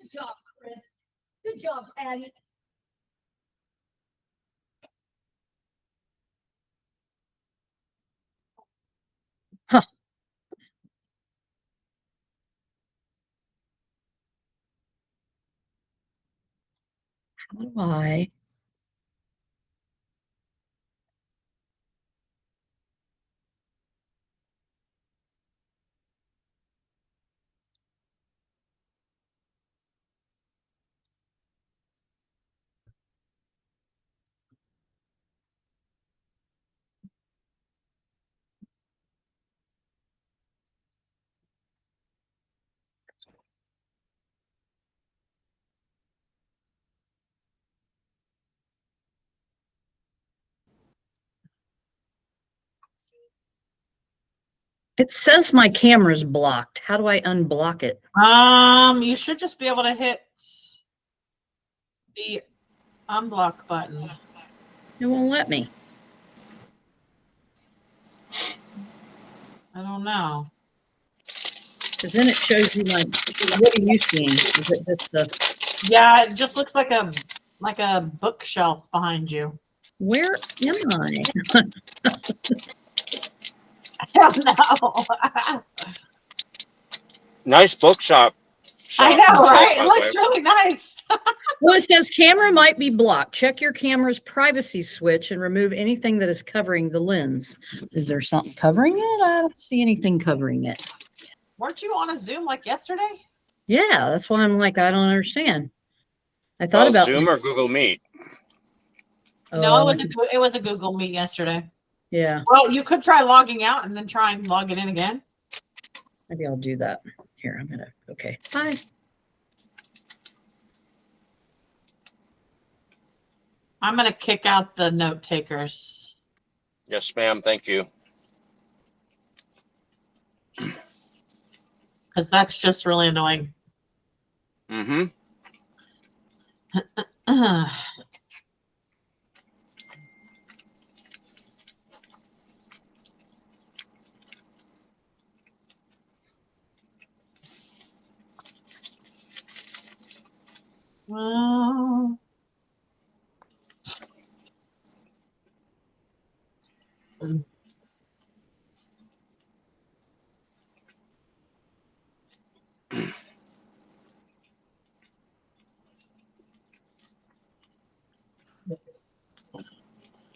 Good job, Chris. Good job, Patty. Huh. How do I? It says my camera's blocked. How do I unblock it? You should just be able to hit the unblock button. It won't let me. I don't know. Because then it shows you like, what are you seeing? Is it just the? Yeah, it just looks like a bookshelf behind you. Where am I? I don't know. Nice bookshop. I know, right? It looks really nice. Well, it says camera might be blocked. Check your camera's privacy switch and remove anything that is covering the lens. Is there something covering it? I don't see anything covering it. Weren't you on a Zoom like yesterday? Yeah, that's why I'm like, I don't understand. I thought about Zoom or Google Meet. No, it was a Google Meet yesterday. Yeah. Well, you could try logging out and then try and log it in again. Maybe I'll do that. Here, I'm gonna. Okay. Bye. I'm gonna kick out the note takers. Yes, ma'am. Thank you. Because that's just really annoying. Mm-hmm. Well,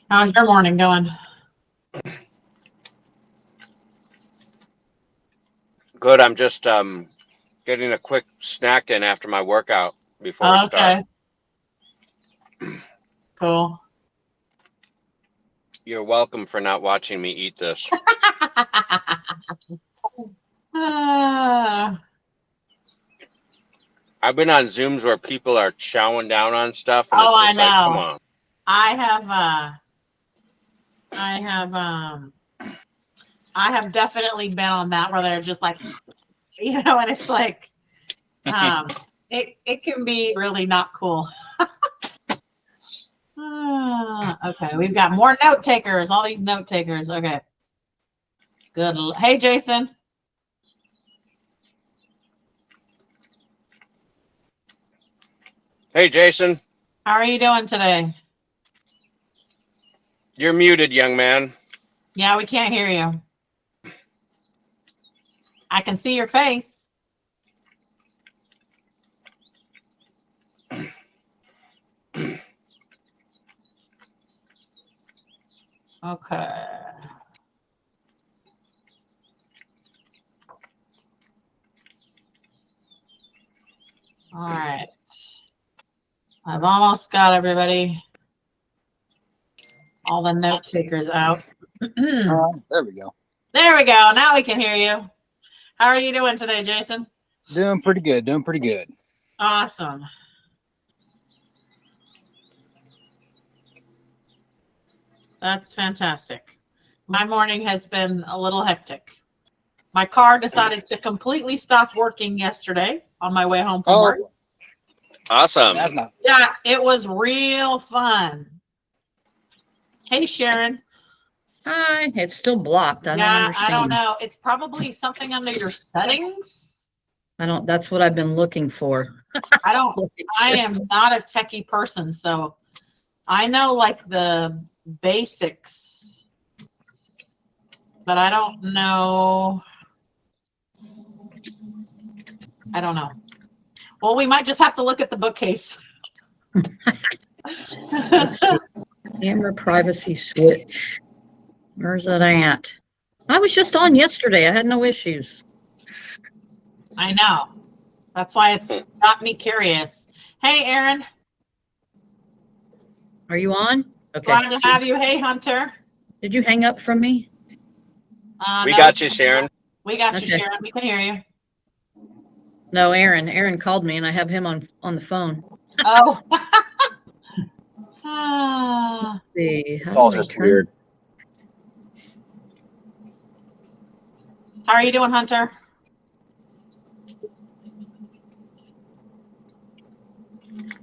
how's your morning going? Good. I'm just getting a quick snack in after my workout before we start. Cool. You're welcome for not watching me eat this. I've been on Zooms where people are chowing down on stuff, and it's just like, come on. I have definitely been on that where they're just like, you know, and it's like, it can be really not cool. Okay, we've got more note takers. All these note takers. Okay, good. Hey, Jason. Hey, Jason. How are you doing today? You're muted, young man. Yeah, we can't hear you. I can see your face. Okay. All right. I've almost got everybody. All the note takers out. There we go. There we go. Now we can hear you. How are you doing today, Jason? Doing pretty good. Doing pretty good. Awesome. That's fantastic. My morning has been a little hectic. My car decided to completely stop working yesterday on my way home from work. Awesome. That's not. Yeah, it was real fun. Hey, Sharon. Hi, it's still blocked. I don't Yeah, understand. I don't know. It's probably something under your settings. That's what I've been looking for. I am not a techie person, so I know like the basics, but I don't know. I don't know. Well, we might just have to look at the bookcase. Let's see. Camera privacy switch. Where's that at? I was just on yesterday. I had no issues. I know. That's why it's got me curious. Hey, Aaron. Are you on? Okay. Glad to have you. Hey, Hunter. Did you hang up from me? We No, got you, Sharon. We got you, Okay. Sharon. We can hear you. No, Aaron. Aaron called me and I have him on the phone. Oh. Ah. Let's see. It's all just weird. How are you doing, Hunter?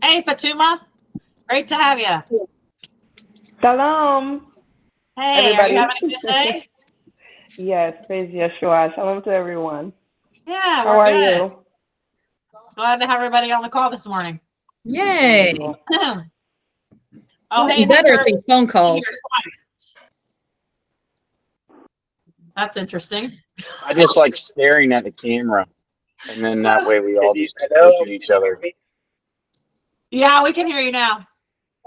Hey, Fatuma. Great to have you. Shalom. Hey, Everybody. are you having a good day? Yes, praise Yeshua. Shalom to everyone. Yeah, How we're are good. you? Glad to have everybody on the call this morning. Yay. Oh, hey, You better at Hunter. these phone calls. Here twice. That's interesting. I just like staring at the camera, and then that way we all just look at each other. Yeah, we can hear you now.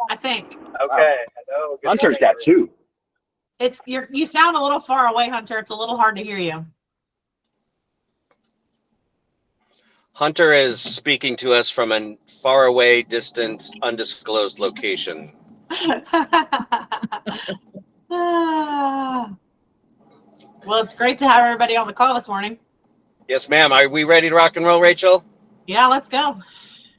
I think Okay. Hello. Hunter's got two. you sound a little far away, Hunter. It's a little hard to hear you. Hunter is speaking to us from a faraway, distant, undisclosed location. Well, it's great to have everybody on the call this morning. Yes, ma'am. Are we ready to rock and roll, Rachel? Yeah, let's go.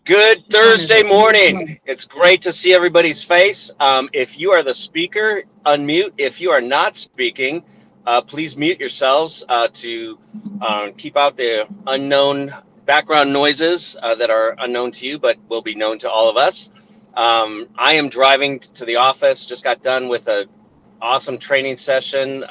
Good Which one is Thursday it? morning. It's great to see everybody's face. If you are the speaker, unmute. If you are not speaking, please mute yourselves to keep out the unknown background noises that are unknown to you, but will be known to all of us. I am driving to the office. Just got done with an awesome training session.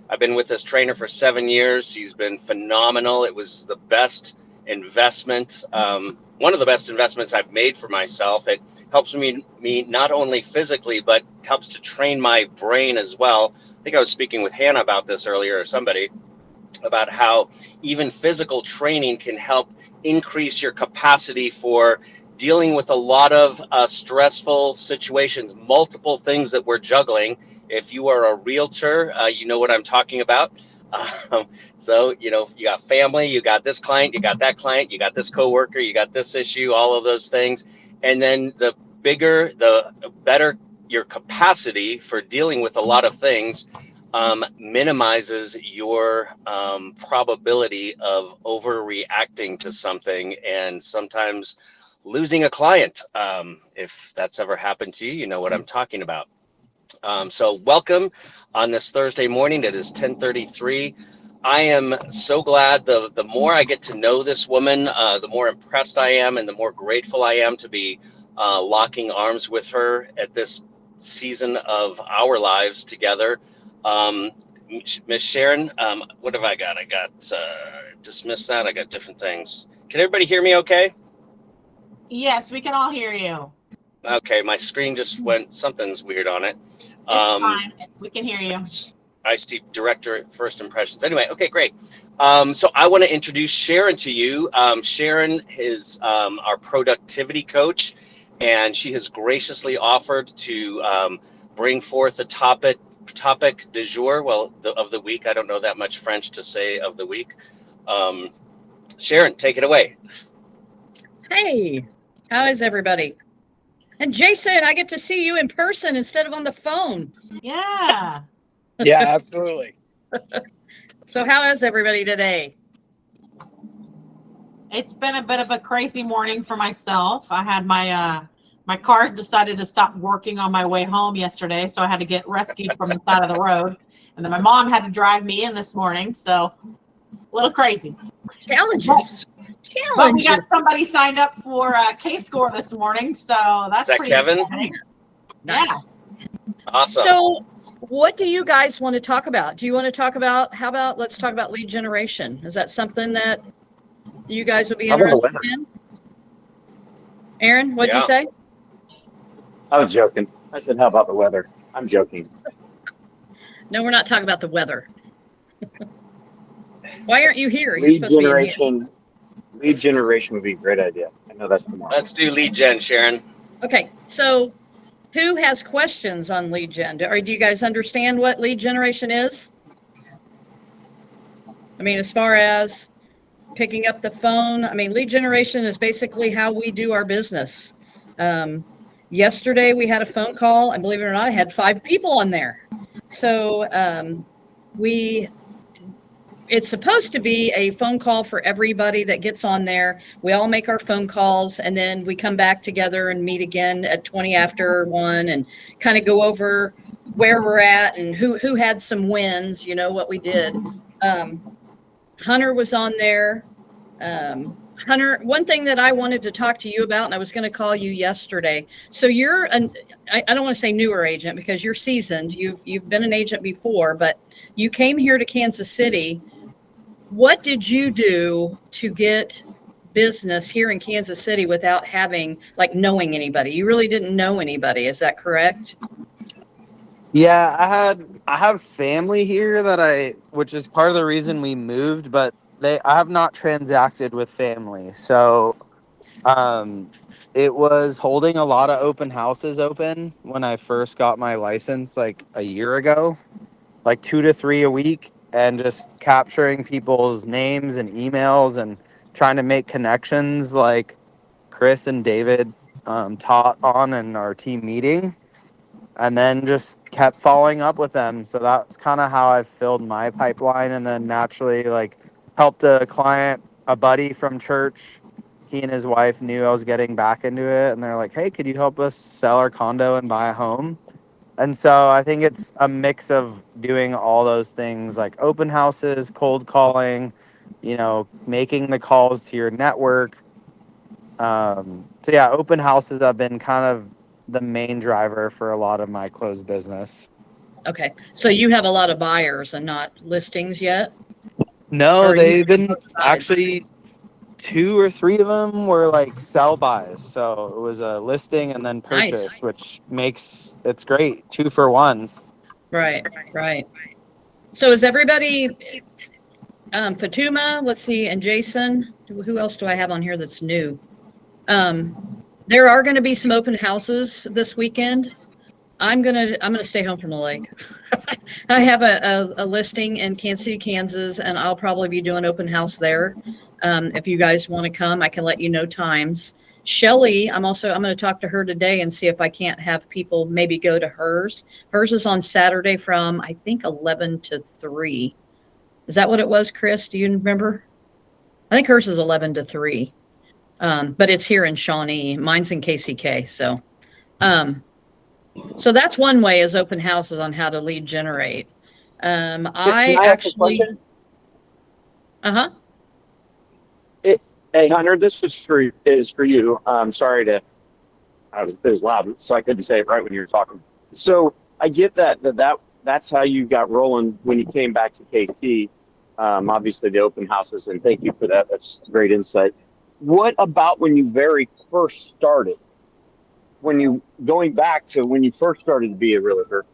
I've been with this trainer for 7 years. He's been phenomenal. It was the best investment, one of the best investments I've made for myself. It helps me not only physically, but helps to train my brain as well. I think I was speaking with Hannah about this earlier, or somebody, about how even physical training can help increase your capacity for dealing with a lot of stressful situations, multiple things that we're juggling. If you are a realtor, you know what I'm talking about. So, you got family, you got this client, you got that client, you got this coworker, you got this issue, all of those things. And then the bigger, the better your capacity for dealing with a lot of things minimizes your probability of overreacting to something and sometimes losing a client. If that's ever happened to you, you know what I'm talking about. So welcome on this Thursday morning. It is 10:33. I am so glad the more I get to know this woman, the more impressed I am and the more grateful I am to be locking arms with her at this season of our lives together. Miss Sharon, what have I got? I got dismiss that. I got different things. Can everybody hear me okay? Yes, we can all hear you. Okay, my screen just went, something's weird on it. It's fine. We can hear you. ICT Director at First Impressions. Anyway, okay, great. So I want to introduce Sharon to you. Sharon is our productivity coach, and she has graciously offered to bring forth the topic du jour, well, of the week. I don't know that much French to say of the week. Sharon, take it away. Hey, how is everybody? And Jason, I get to see you in person instead of on the phone. Yeah. Yeah, absolutely. So how is everybody today? It's been a bit of a crazy morning for myself. I had my car decided to stop working on my way home yesterday, so I had to get rescued from the side of the road. And then my mom had to drive me in this morning, so a little crazy. Challenges. But we got somebody signed up for K-Score this morning, so that's Is that pretty Kevin? exciting. Nice. Awesome. So what do you guys want to talk about? Do you want to talk about, let's talk about lead generation. Is that something that you guys would be How about the interested weather? in? Aaron, what'd you Yeah. say? I was joking. I said, how about the weather? I'm joking. No, we're not talking about the weather. Why aren't you here? You're Lead supposed to be in here. generation. Lead generation would be a great idea. I know that's tomorrow. Let's do lead gen, Sharon. Okay, so who has questions on lead gen? Or do you guys understand what lead generation is? I mean, as far as picking up the phone, I mean, lead generation is basically how we do our business. Yesterday we had a phone call, and believe it or not, I had 5 people on there. So it's supposed to be a phone call for everybody that gets on there. We all make our phone calls, and then we come back together and meet again at 20 after 1 and kind of go over where we're at and who had some wins, you know, what we did. Hunter was on there. Hunter, one thing that I wanted to talk to you about, and I was going to call you yesterday. So you're I don't want to say newer agent because you're seasoned. You've been an agent before, but you came here to Kansas City. What did you do to get business here in Kansas City without knowing anybody? You really didn't know anybody. Is that correct? Yeah, I have family here which is part of the reason we moved, but I have not transacted with family. So it was holding a lot of open houses open when I first got my license like a year ago, like 2 to 3 a week, and just capturing people's names and emails and trying to make connections like Chris and David taught on in our team meeting, and then just kept following up with them. So that's kind of how I filled my pipeline. And then naturally, like, helped a client, a buddy from church. He and his wife knew I was getting back into it, and they're like, hey, could you help us sell our condo and buy a home? And so I think it's a mix of doing all those things, like open houses, cold calling, making the calls to your network. So yeah, open houses have been kind of the main driver for a lot of my closed business. Okay. So you have a lot of buyers and not listings yet? No, Or they've been both sides? actually 2 or 3 of them were like sell buys. So it was a listing and then purchase, Nice. which makes it's great. 2 for 1. Right. So is everybody, Fatuma, let's see, and Jason, who else do I have on here that's new? There are going to be some open houses this weekend. I'm gonna stay home from the lake. I have a listing in Kansas City, Kansas, and I'll probably be doing open house there. If you guys want to come, I can let you know times. Shelly, I'm going to talk to her today and see if I can't have people maybe go to hers. Hers is on Saturday from, I think, 11 to 3. Is that what it was, Chris? Do you remember? I think hers is 11 to 3. But it's here in Shawnee. Mine's in KCK. So that's one way, is open houses on how to lead generate. Can I ask a question? Uh-huh. Hey, Hunter, this is for you. Sorry it was loud, so I couldn't say it right when you were talking. So I get that's how you got rolling when you came back to KC. Obviously the open houses, and thank you for that. That's great insight. What about when you very first started? Going back to when you first started to be a realtor,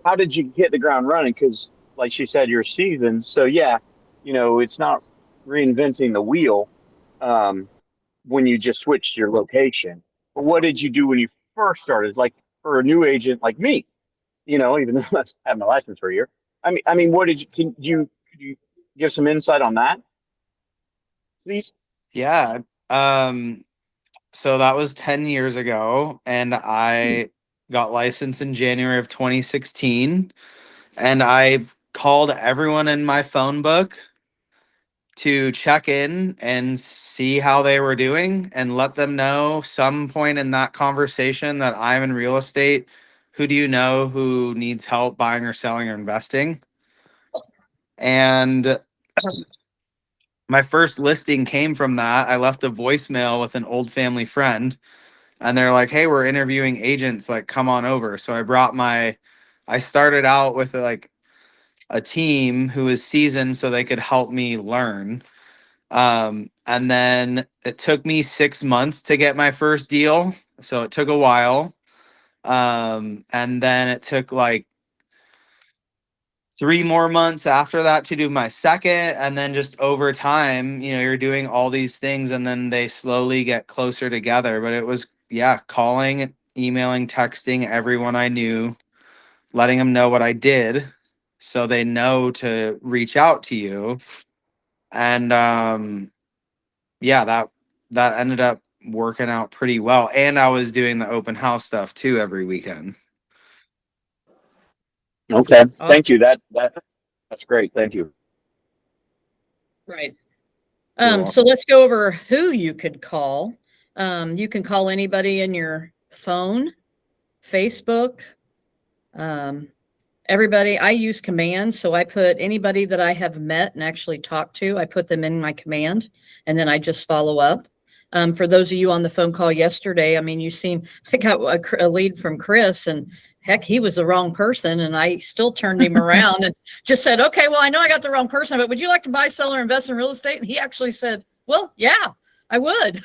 how did you hit the ground running? Because, like she said, you're seasoned. So yeah, it's not reinventing the wheel when you just switched your location. But what did you do when you first started? Like for a new agent like me, even though I have my license for a year. I mean, could you give some insight on that, please? Yeah. So that was 10 years ago, and I got licensed in January of 2016, and I called everyone in my phone book to check in and see how they were doing and let them know some point in that conversation that I'm in real estate. Who do you know who needs help buying or selling or investing? And my first listing came from that. I left a voicemail with an old family friend, and they're like, "Hey, we're interviewing agents, like come on over." So I started out with like a team who was seasoned so they could help me learn. And then it took me 6 months to get my first deal. So it took a while. And then it took like 3 more months after that to do my second. And then just over time, you're doing all these things and then they slowly get closer together. But it was, yeah, calling, emailing, texting everyone I knew, letting them know what I did so they know to reach out to you. And yeah, that ended up working out pretty well. And I was doing the open house stuff too every weekend. Okay. Awesome. Thank you. That's great. Thank you. Right. You're So welcome. let's go over who you could call. You can call anybody in your phone, Facebook, everybody. I use commands, so I put anybody that I have met and actually talked to, I put them in my command, and then I just follow up. For those of you on the phone call yesterday, I mean, you seen I got a lead from Chris, and heck, he was the wrong person, and I still turned him around and just said, "Okay, well, I know I got the wrong person, but would you like to buy, sell, or invest in real estate?" And he actually said, "Well, yeah, I would."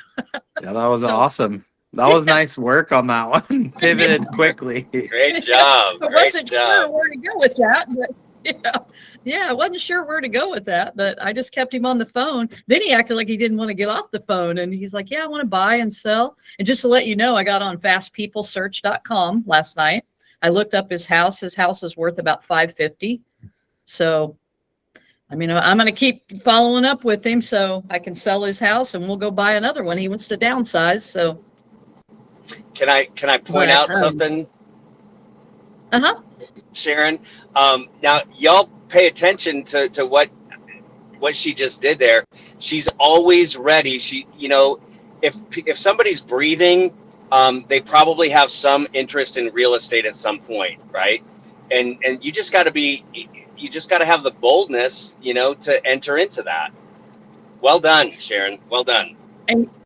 Yeah, that was So, awesome. That was nice work on that one. Pivoted quickly. Great job. I Great wasn't sure job. where to go with that, but yeah, I wasn't sure where to go with that, but I just kept him on the phone. Then he acted like he didn't want to get off the phone, and he's like, "Yeah, I want to buy and sell." And just to let you know, I got on fastpeoplesearch.com last night. I looked up his house. His house is worth about 550. So, I mean, I'm going to keep following up with him so I can sell his house, and we'll go buy another one. He wants to downsize, so. Can I point But out something, uh-huh. Sharon? Now, y'all pay attention to what she just did there. She's always ready. If somebody's breathing, they probably have some interest in real estate at some point, right? And you just got to have the boldness, to enter into that. Well done, Sharon. Well done.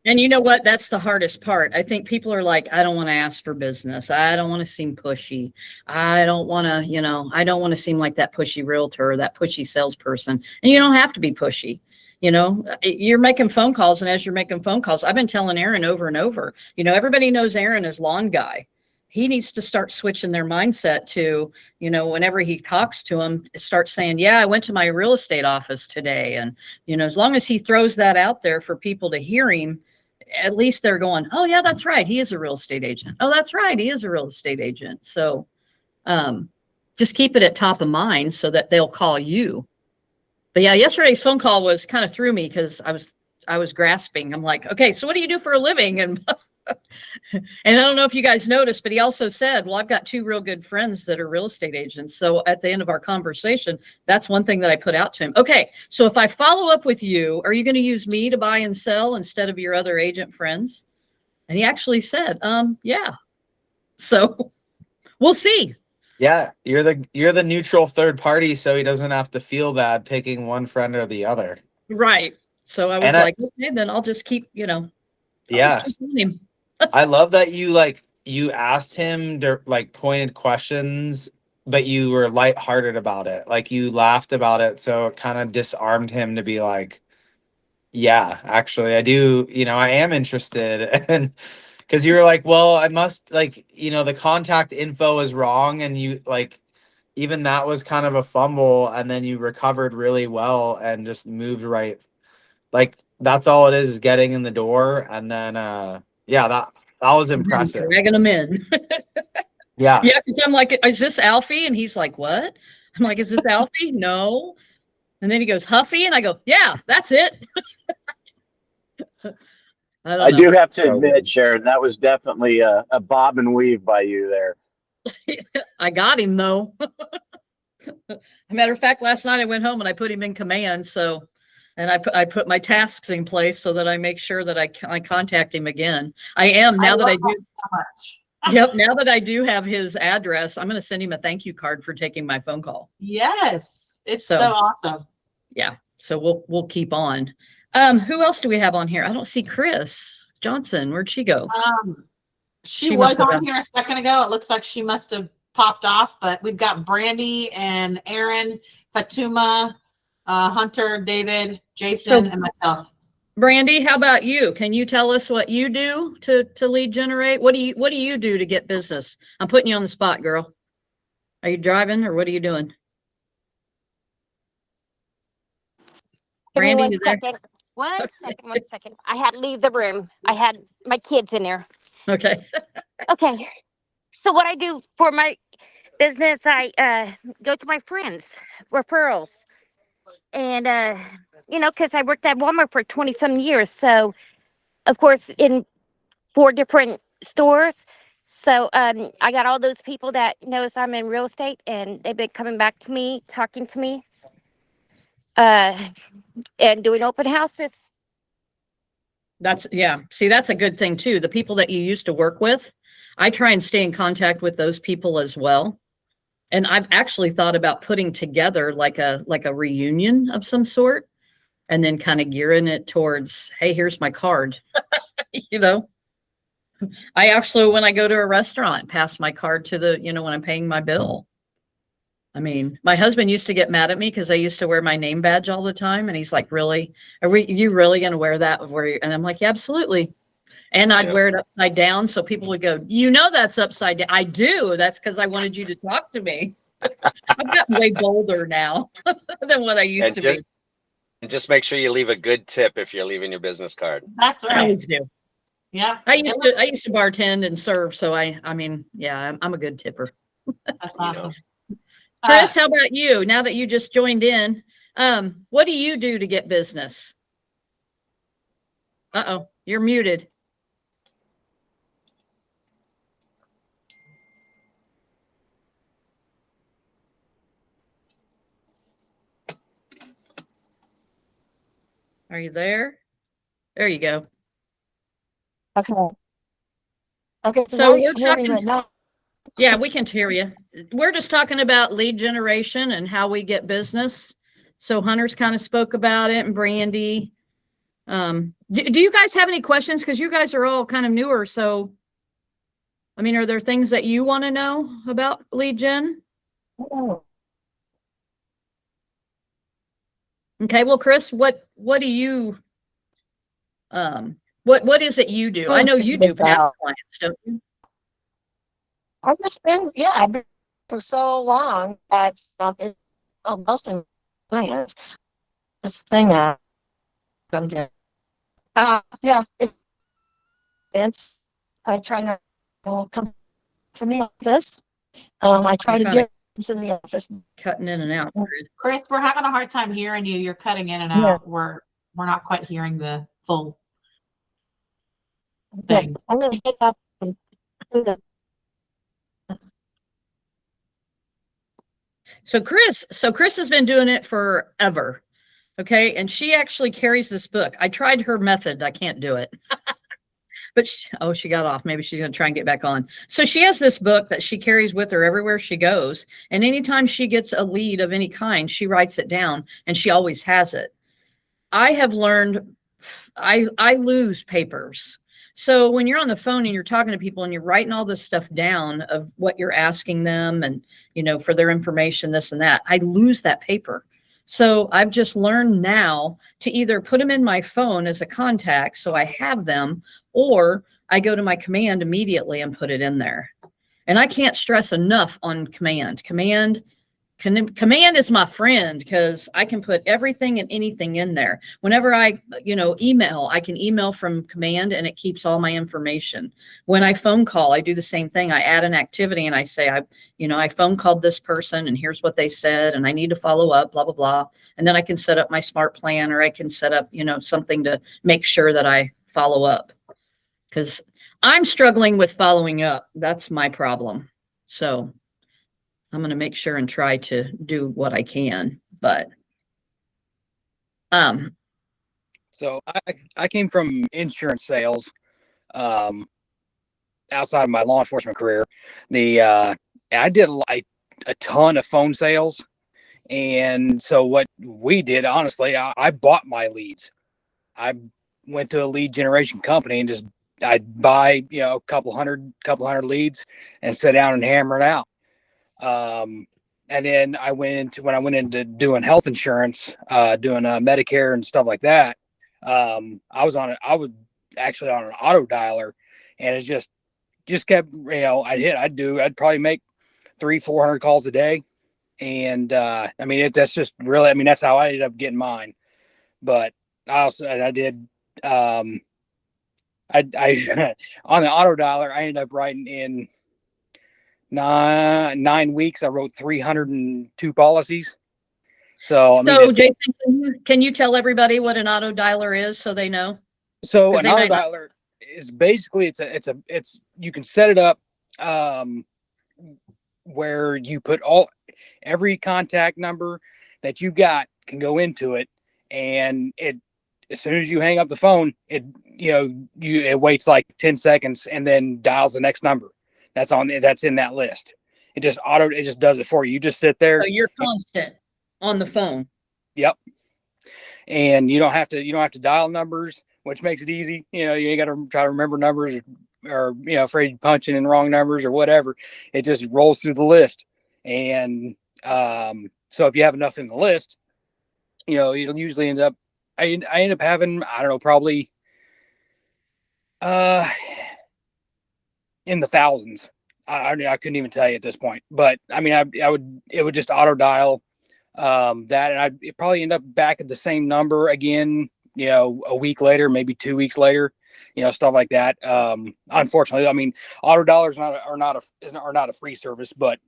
And you know what? That's the hardest part. I think people are like, I don't want to ask for business. I don't want to seem pushy. I don't want to, I don't want to seem like that pushy realtor or that pushy salesperson. And you don't have to be pushy. You're making phone calls. And as you're making phone calls, I've been telling Aaron over and over, everybody knows Aaron is lawn guy. He needs to start switching their mindset to, whenever he talks to them, start saying, yeah, I went to my real estate office today. And, as long as he throws that out there for people to hear him, at least they're going, oh yeah, that's right. He is a real estate agent. Oh, that's right. He is a real estate agent. So just keep it at top of mind so that they'll call you. But yeah, yesterday's phone call was kind of threw me because I was grasping. I'm like, okay, so what do you do for a living? And and I don't know if you guys noticed, but he also said, well, I've got two real good friends that are real estate agents. So at the end of our conversation, that's one thing that I put out to him. Okay, so if I follow up with you, are you going to use me to buy and sell instead of your other agent friends? And he actually said, yeah. So we'll see. Yeah, you're the neutral third party, so he doesn't have to feel bad picking one friend or the other. Right. So I was like, okay, then I'll just keep, yeah. Just keep him. I love that you asked him pointed questions, but you were lighthearted about it. Like you laughed about it, so it kind of disarmed him to be like, yeah, actually I do, I am interested. And because you were like, well, I must the contact info is wrong, and you even that was kind of a fumble, and then you recovered really well and just moved right. Like that's all it is getting in the door, and then yeah, that was impressive. Dragging them in. Yeah. Yeah, because I'm like, is this Alfie? And he's like, what? I'm like, is this Alfie? No. And then he goes, Huffy, and I go, yeah, that's it. I do have to admit, Sharon, that was definitely a bob and weave by you there. I got him though. As a matter of fact, last night I went home and I put him in command. So And I put my tasks in place so that I make sure that I contact him again. I am now that I do. So much. Yep. Now that I do have his address, I'm going to send him a thank you card for taking my phone call. Yes, it's So- so awesome. Yeah. So we'll keep on. Who else do we have on here? I don't see Chris Johnson. Where'd she go? She She was must have on been- here a second ago. It looks like she must have popped off, but we've got Brandy and Aaron, Fatuma, Hunter, David, Jason, and myself. Brandy, how about you? Can you tell us what you do to lead generate? What do you do to get business? I'm putting you on the spot, girl. Are you driving or what are you doing? Give me Brandy, one you there? second. 1 second. I had to leave the room. I had my kids in there. Okay. Okay. So what I do for my business, I go to my friends, referrals. And because I worked at Walmart for 20 some years. So of course in 4 different stores. So I got all those people that knows I'm in real estate and they've been coming back to me, talking to me, and doing open houses. See, that's a good thing too. The people that you used to work with, I try and stay in contact with those people as well. And I've actually thought about putting together like a reunion of some sort and then kind of gearing it towards, hey, here's my card. You know, I actually, when I go to a restaurant, pass my card to when I'm paying my bill. I mean, my husband used to get mad at me because I used to wear my name badge all the time. And he's like, really? You really going to wear that? And I'm like, yeah, absolutely. And I'd wear it upside down. So people would go, that's upside down. I do. That's because I wanted you to talk to me. I've gotten way bolder now than what I used to be. And just make sure you leave a good tip if you're leaving your business card. That's I right. always do. Yeah. I used to bartend and serve. So I mean, yeah, I'm a good tipper. That's awesome. Chris, how about you? Now that you just joined in, what do you do to get business? Uh-oh, you're muted. Are you there? There you go. Okay. Okay. So now you we're can hear me, talking. but not. Yeah, we can hear you. We're just talking about lead generation and how we get business. So Hunter's kind of spoke about it, and Brandy. Do you guys have any questions? Because you guys are all kind of newer. So, I mean, are there things that you want to know about lead gen? Oh. Okay, well, Chris, what do you what is it you do? I know you do past clients, don't you? I've just been, I've been for so long that it's almost in plans. This thing I'm doing. It's I try not to come to the office. I try to get into the office. Cutting in and out. Chris, we're having a hard time hearing you. You're cutting in and Yeah. out. We're not quite hearing the full Okay, thing. I'm gonna hit up and do the So Chris has been doing it forever. Okay. And she actually carries this book. I tried her method. I can't do it. But she got off. Maybe she's going to try and get back on. So she has this book that she carries with her everywhere she goes. And anytime she gets a lead of any kind, she writes it down and she always has it. I have learned I lose papers. So when you're on the phone and you're talking to people and you're writing all this stuff down of what you're asking them and, for their information, this and that, I lose that paper. So I've just learned now to either put them in my phone as a contact so I have them, or I go to my command immediately and put it in there. And I can't stress enough on command. Command is my friend because I can put everything and anything in there. Whenever I, email, I can email from command and it keeps all my information. When I phone call, I do the same thing. I add an activity and I say, I phone called this person and here's what they said and I need to follow up, blah, blah, blah. And then I can set up my smart plan, or I can set up, something to make sure that I follow up, because I'm struggling with following up. That's my problem. So I'm going to make sure and try to do what I can, but So I came from insurance sales, outside of my law enforcement career. I did a ton of phone sales. And so what we did, honestly, I bought my leads. I went to a lead generation company and I'd buy, a couple hundred leads and sit down and hammer it out. And then when I went into doing health insurance, doing Medicare and stuff like that. I was actually on an auto dialer, and it just kept, I'd probably make 300-400 calls a day. And that's just really, that's how I ended up getting mine. But I did, I on the auto dialer, I ended up writing in 9 weeks. I wrote 302 policies. So, Jason, can you tell everybody what an auto dialer is so they know? So an auto dialer is basically, you can set it up, where you put every contact number that you've got can go into it, and as soon as you hang up the phone, it waits like 10 seconds and then dials the next number that's in that list. It just does it for you. You just sit there. So you're constant on the phone. Yep. And you don't have to dial numbers, which makes it easy. You ain't got to try to remember numbers or afraid of punching in wrong numbers or whatever. It just rolls through the list. And so if you have enough in the list, it'll usually end up, I end up having, I don't know, probably in the thousands. I couldn't even tell you at this point, but it would just auto dial that, and I'd probably end up back at the same number again, a week later, maybe 2 weeks later, stuff like that. Unfortunately, auto dialers are not a free service, but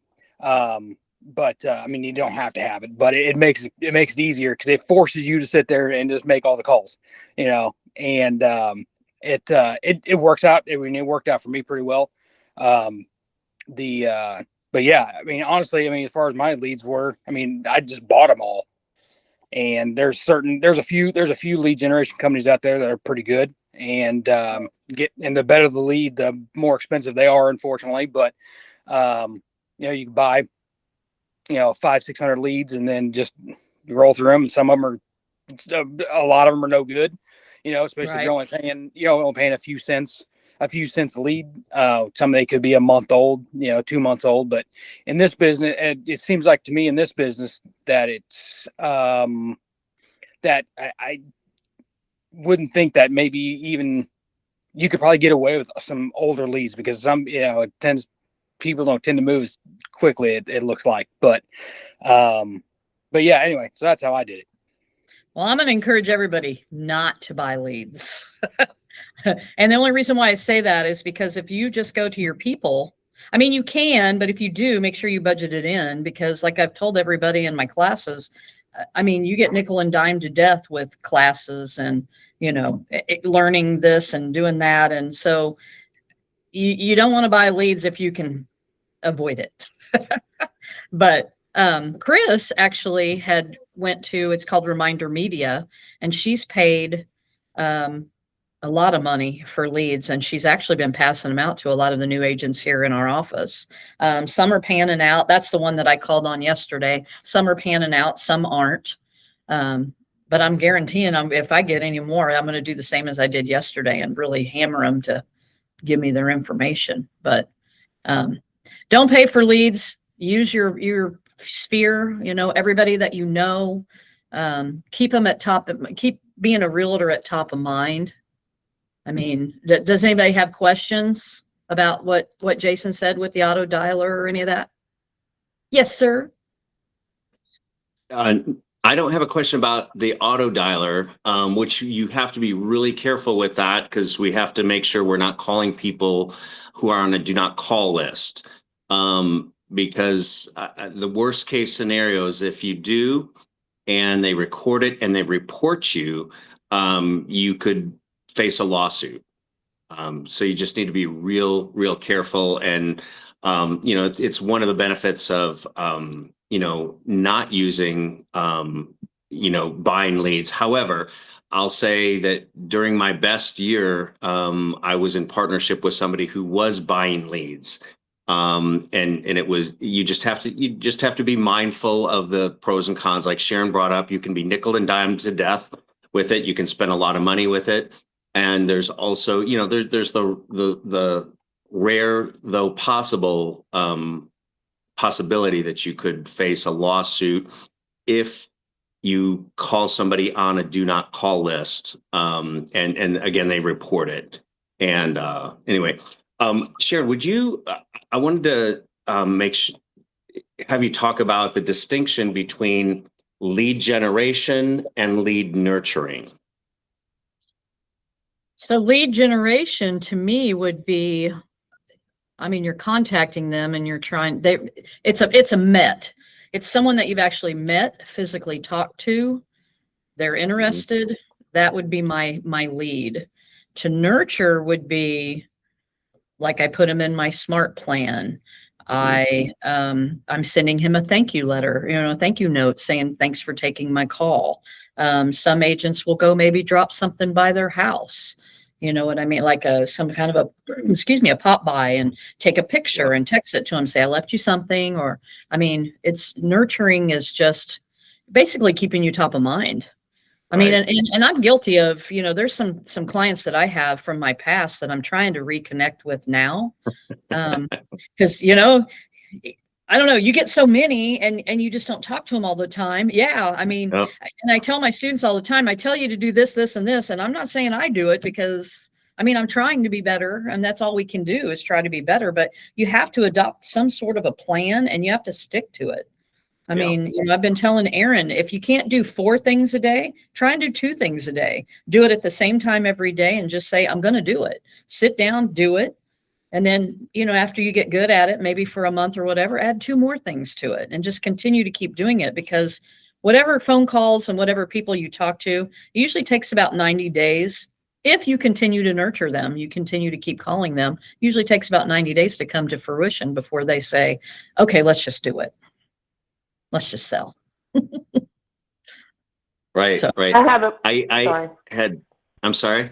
you don't have to have it, but it makes it easier because it forces you to sit there and just make all the calls, and it works out. It worked out for me pretty well. But yeah, honestly, as far as my leads were, I just bought them all. And there's a few lead generation companies out there that are pretty good, and the better the lead, the more expensive they are, unfortunately. But you can buy 500-600 leads and then just roll through them. And some of them a lot of them are no good, especially if you're only paying a few cents a lead. Some they could be a month old, 2 months old. But in this business, it seems like to me in this business that it's that I wouldn't think that maybe even you could probably get away with some older leads, because people don't tend to move as quickly, it looks like. But yeah, anyway, so that's how I did it. Well, I'm going to encourage everybody not to buy leads. And the only reason why I say that is because if you just go to your people, you can, but if you do, make sure you budget it in, because like I've told everybody in my classes, you get nickel and dime to death with classes and, learning this and doing that. And so you don't want to buy leads if you can avoid it. But Chris actually it's called Reminder Media, and she's paid a lot of money for leads, and she's actually been passing them out to a lot of the new agents here in our office. Some are panning out. That's the one that I called on yesterday. Some are panning out, some aren't. But I'm guaranteeing if I get any more, I'm going to do the same as I did yesterday and really hammer them to give me their information. But don't pay for leads. Use your sphere, everybody that keep them at top. Keep being a realtor at top of mind. Does anybody have questions about what Jason said with the auto dialer or any of that? Yes, sir. I don't have a question about the auto dialer, which you have to be really careful with that, because we have to make sure we're not calling people who are on a do not call list. Because the worst case scenario is if you do and they record it and they report you, you could face a lawsuit. So you just need to be real careful. And, it's one of the benefits of, not using, buying leads. However, I'll say that during my best year, I was in partnership with somebody who was buying leads. And it was, you just have to be mindful of the pros and cons. Like Sharon brought up, you can be nickel and dimed to death with it. You can spend a lot of money with it. And there's also, there's the rare though possible possibility that you could face a lawsuit if you call somebody on a do not call list, and again they report it. And anyway, Sharon, would you? I wanted to have you talk about the distinction between lead generation and lead nurturing. So lead generation to me would be, I mean, you're contacting them and you're trying, it's a met. It's someone that you've actually met, physically talked to. They're interested. That would be my lead. To nurture would be like I put him in my SMART plan. I'm sending him a thank you letter, a thank you note saying, thanks for taking my call. Some agents will go maybe drop something by their house. You know what I mean? Like some kind of a pop by and take a picture and text it to them, say, I left you something. Or, I mean, it's nurturing is just basically keeping you top of mind. I mean, and I'm guilty of, there's some clients that I have from my past that I'm trying to reconnect with now. Because, I don't know, you get so many and you just don't talk to them all the time. Yeah. I mean, and I tell my students all the time, I tell you to do this, this, and this, and I'm not saying I do it because, I mean, I'm trying to be better and that's all we can do is try to be better, but you have to adopt some sort of a plan and you have to stick to it. I mean, I've been telling Aaron, if you can't do 4 things a day, try and do 2 things a day. Do it at the same time every day and just say, I'm going to do it. Sit down, do it. And then, after you get good at it, maybe for a month or whatever, add 2 more things to it and just continue to keep doing it, because whatever phone calls and whatever people you talk to, it usually takes about 90 days. If you continue to nurture them, you continue to keep calling them, usually takes about 90 days to come to fruition before they say, okay, let's just do it. Let's just sell. Right. So, right. I have a. I'm sorry.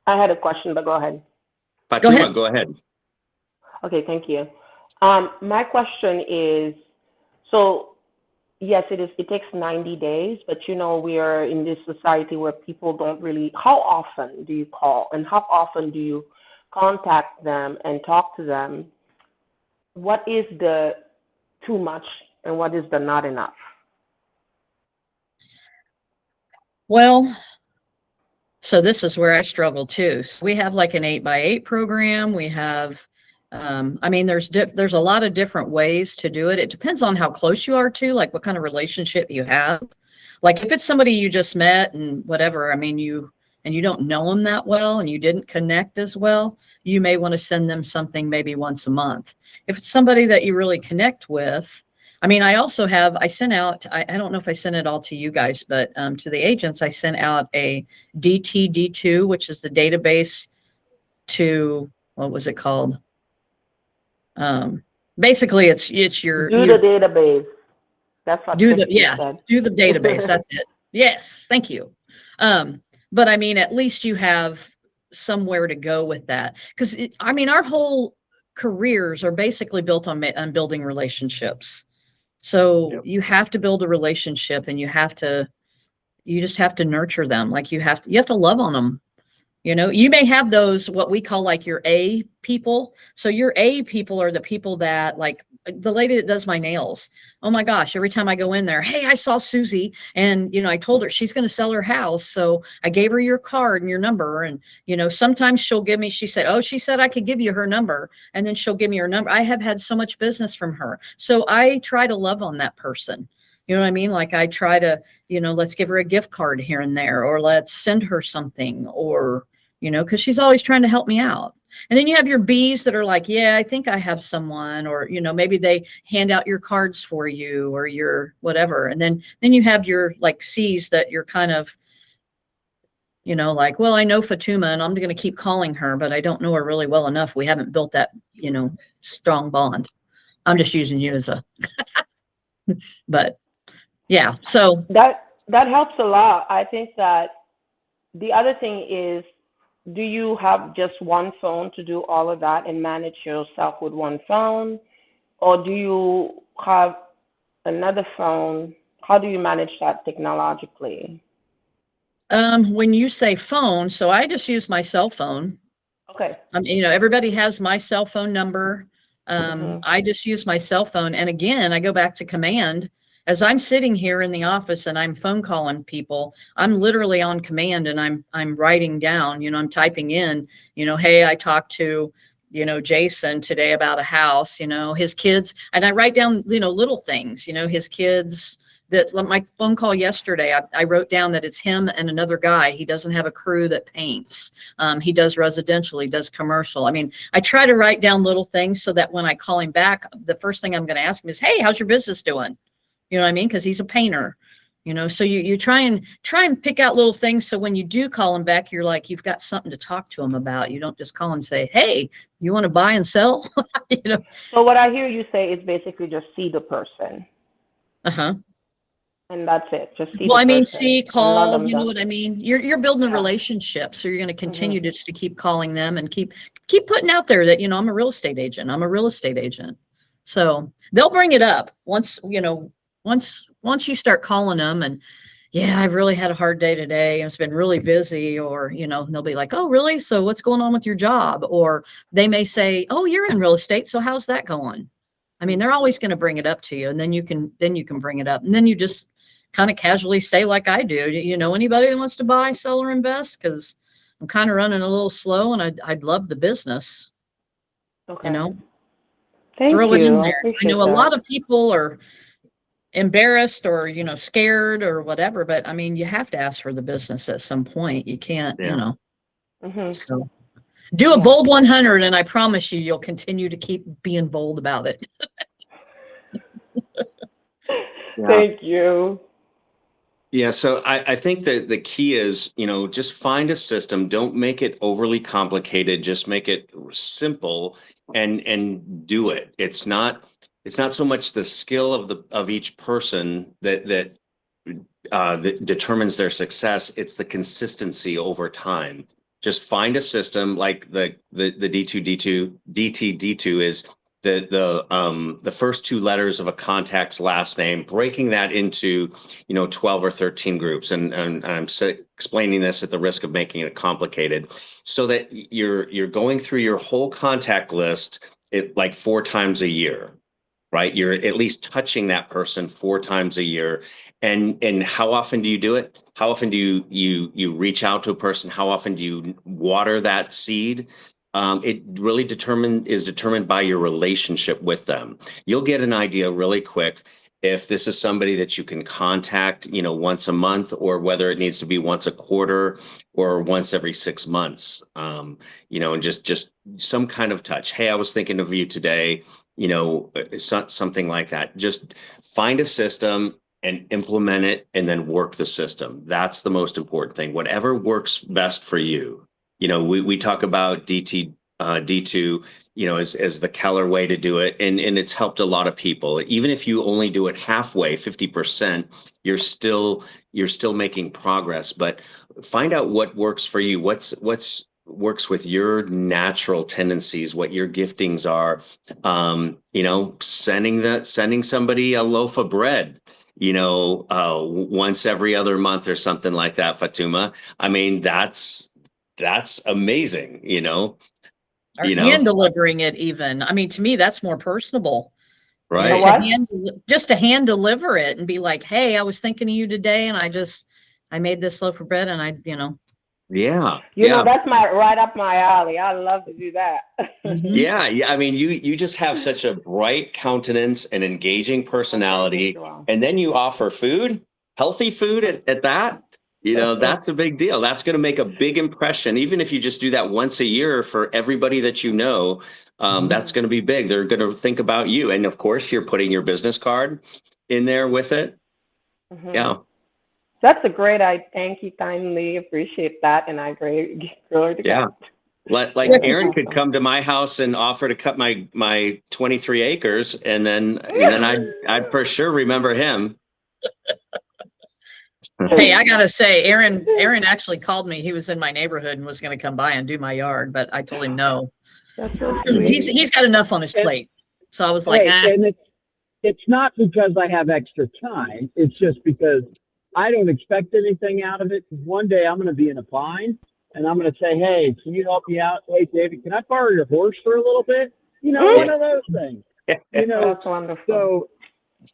I had a question, but go ahead. Fatima, go ahead. Okay, thank you. My question is, so yes, it takes 90 days, but we are in this society where people don't really, how often do you call and how often do you contact them and talk to them? What is the too much and what is the not enough? Well, so this is where I struggle too. So we have like an 8x8 program. We have, I mean, there's a lot of different ways to do it. It depends on how close you are to, like what kind of relationship you have. Like if it's somebody you just met and whatever, I mean, you don't know them that well and you didn't connect as well, you may want to send them something maybe once a month. If it's somebody that you really connect with, I mean, I sent out, I don't know if I sent it all to you guys, but to the agents, I sent out a DTD2, which is the database to, what was it called? Basically it's your the database. That's what do the database. That's it. Yes. Thank you. But I mean, at least you have somewhere to go with that. Because I mean, our whole careers are basically built on building relationships. So you have to build a relationship and you just have to nurture them. Like you have to love on them. You may have those, what we call like your A people. So your A people are the people that, like the lady that does my nails. Oh my gosh, every time I go in there, hey, I saw Susie and, I told her she's going to sell her house. So I gave her your card and your number. And, sometimes she'll give me, she said I could give you her number. And then she'll give me her number. I have had so much business from her. So I try to love on that person. You know what I mean? Like I try to, let's give her a gift card here and there, or let's send her something, or, because she's always trying to help me out. And then you have your B's that are like, yeah, I think I have someone, or, maybe they hand out your cards for you or your whatever. And then you have your like C's that you're kind of, like, well, I know Fatima and I'm going to keep calling her, but I don't know her really well enough. We haven't built that, strong bond. I'm just using you as a, but yeah. So that helps a lot. I think that the other thing is, do you have just one phone to do all of that and manage yourself with one phone? Or do you have another phone? How do you manage that technologically? When you say phone, so I just use my cell phone. Okay. Everybody has my cell phone number. Mhm. I just use my cell phone. And again, I go back to command. As I'm sitting here in the office and I'm phone calling people, I'm literally on command and I'm writing down, I'm typing in, hey, I talked to, Jason today about a house, his kids, and I write down, little things, his kids. That my phone call yesterday, I wrote down that it's him and another guy. He doesn't have a crew that paints. He does residential, he does commercial. I mean, I try to write down little things so that when I call him back, the first thing I'm going to ask him is, hey, how's your business doing? You know what I mean? Because he's a painter, so you try and pick out little things. So when you do call him back, you're like, you've got something to talk to him about. You don't just call and say, hey, you want to buy and sell? So what I hear you say is basically just see the person. Uh-huh. And that's it. Just see Well, the I mean, person. see, And let call, them you know done. what I mean? You're building a Yeah. relationship. So you're going to continue Mhm. just to keep calling them and keep putting out there that, I'm a real estate agent. I'm a real estate agent. So they'll bring it up once you start calling them and, yeah, I've really had a hard day today. It's been really busy, or, they'll be like, oh, really? So what's going on with your job? Or they may say, oh, you're in real estate. So how's that going? I mean, they're always going to bring it up to you, and then you can bring it up, and then you just kind of casually say, like I do, anybody that wants to buy, sell, or invest? Because I'm kind of running a little slow, and I'd love the business. Okay. Throw Thank it in you. I there. I appreciate know a that. lot of people are embarrassed or scared or whatever, but I mean, you have to ask for the business at some point. You can't, Yeah. Mhm. So do a Yeah. bold 100, and I promise you'll continue to keep being bold about it. Yeah. Thank you. Yeah, so I think that the key is, just find a system. Don't make it overly complicated. Just make it simple and do it. It's not so much the skill of each person that determines their success. It's the consistency over time. Just find a system like the DTD2 is the first two letters of a contact's last name, breaking that into 12 or 13 groups, and I'm explaining this at the risk of making it complicated, so that you're going through your whole contact list like 4 times a year, right? You're at least touching that person 4 times a year. And how often do you do it? How often do you reach out to a person? How often do you water that seed? It really is determined by your relationship with them. You'll get an idea really quick if this is somebody that you can contact, once a month, or whether it needs to be once a quarter or once every 6 months. And just some kind of touch. Hey, I was thinking of you today. Something like that. Just find a system and implement it, and then work the system. That's the most important thing. Whatever works best for you. We talk about D2, as the Keller way to do it, and it's helped a lot of people. Even if you only do it halfway, 50%, you're still making progress. But find out what works for you. What's works with your natural tendencies, what your giftings are. Sending somebody a loaf of bread, once every other month or something like that, Fatuma. I mean, that's amazing, Or hand delivering it even. I mean, to me, that's more personable. Right. Just to hand deliver it and be like, hey, I was thinking of you today, and I made this loaf of bread, and Yeah. That's right up my alley. I love to do that. Yeah. I mean, you just have such a bright countenance and engaging personality, and then you offer food, healthy food at that. That's a big deal. That's going to make a big impression. Even if you just do that once a year for everybody that that's going to be big. They're going to think about you. And of course, you're putting your business card in there with it. Mm-hmm. Yeah. That's a great idea. Thank you kindly. Appreciate that. And I agree. Yeah. Like Aaron could come to my house and offer to cut my 23 acres. And then I'd for sure remember him. Hey, I gotta say, Aaron actually called me. He was in my neighborhood and was going to come by and do my yard, but I told him no. That's so sweet. He's got enough on his plate. So I was like, Hey, and it's not because I have extra time. It's just because I don't expect anything out of it. One day I'm going to be in a bind and I'm going to say, hey, can you help me out? Hey, David, can I borrow your horse for a little bit? You know, one of those things. You know, That's wonderful.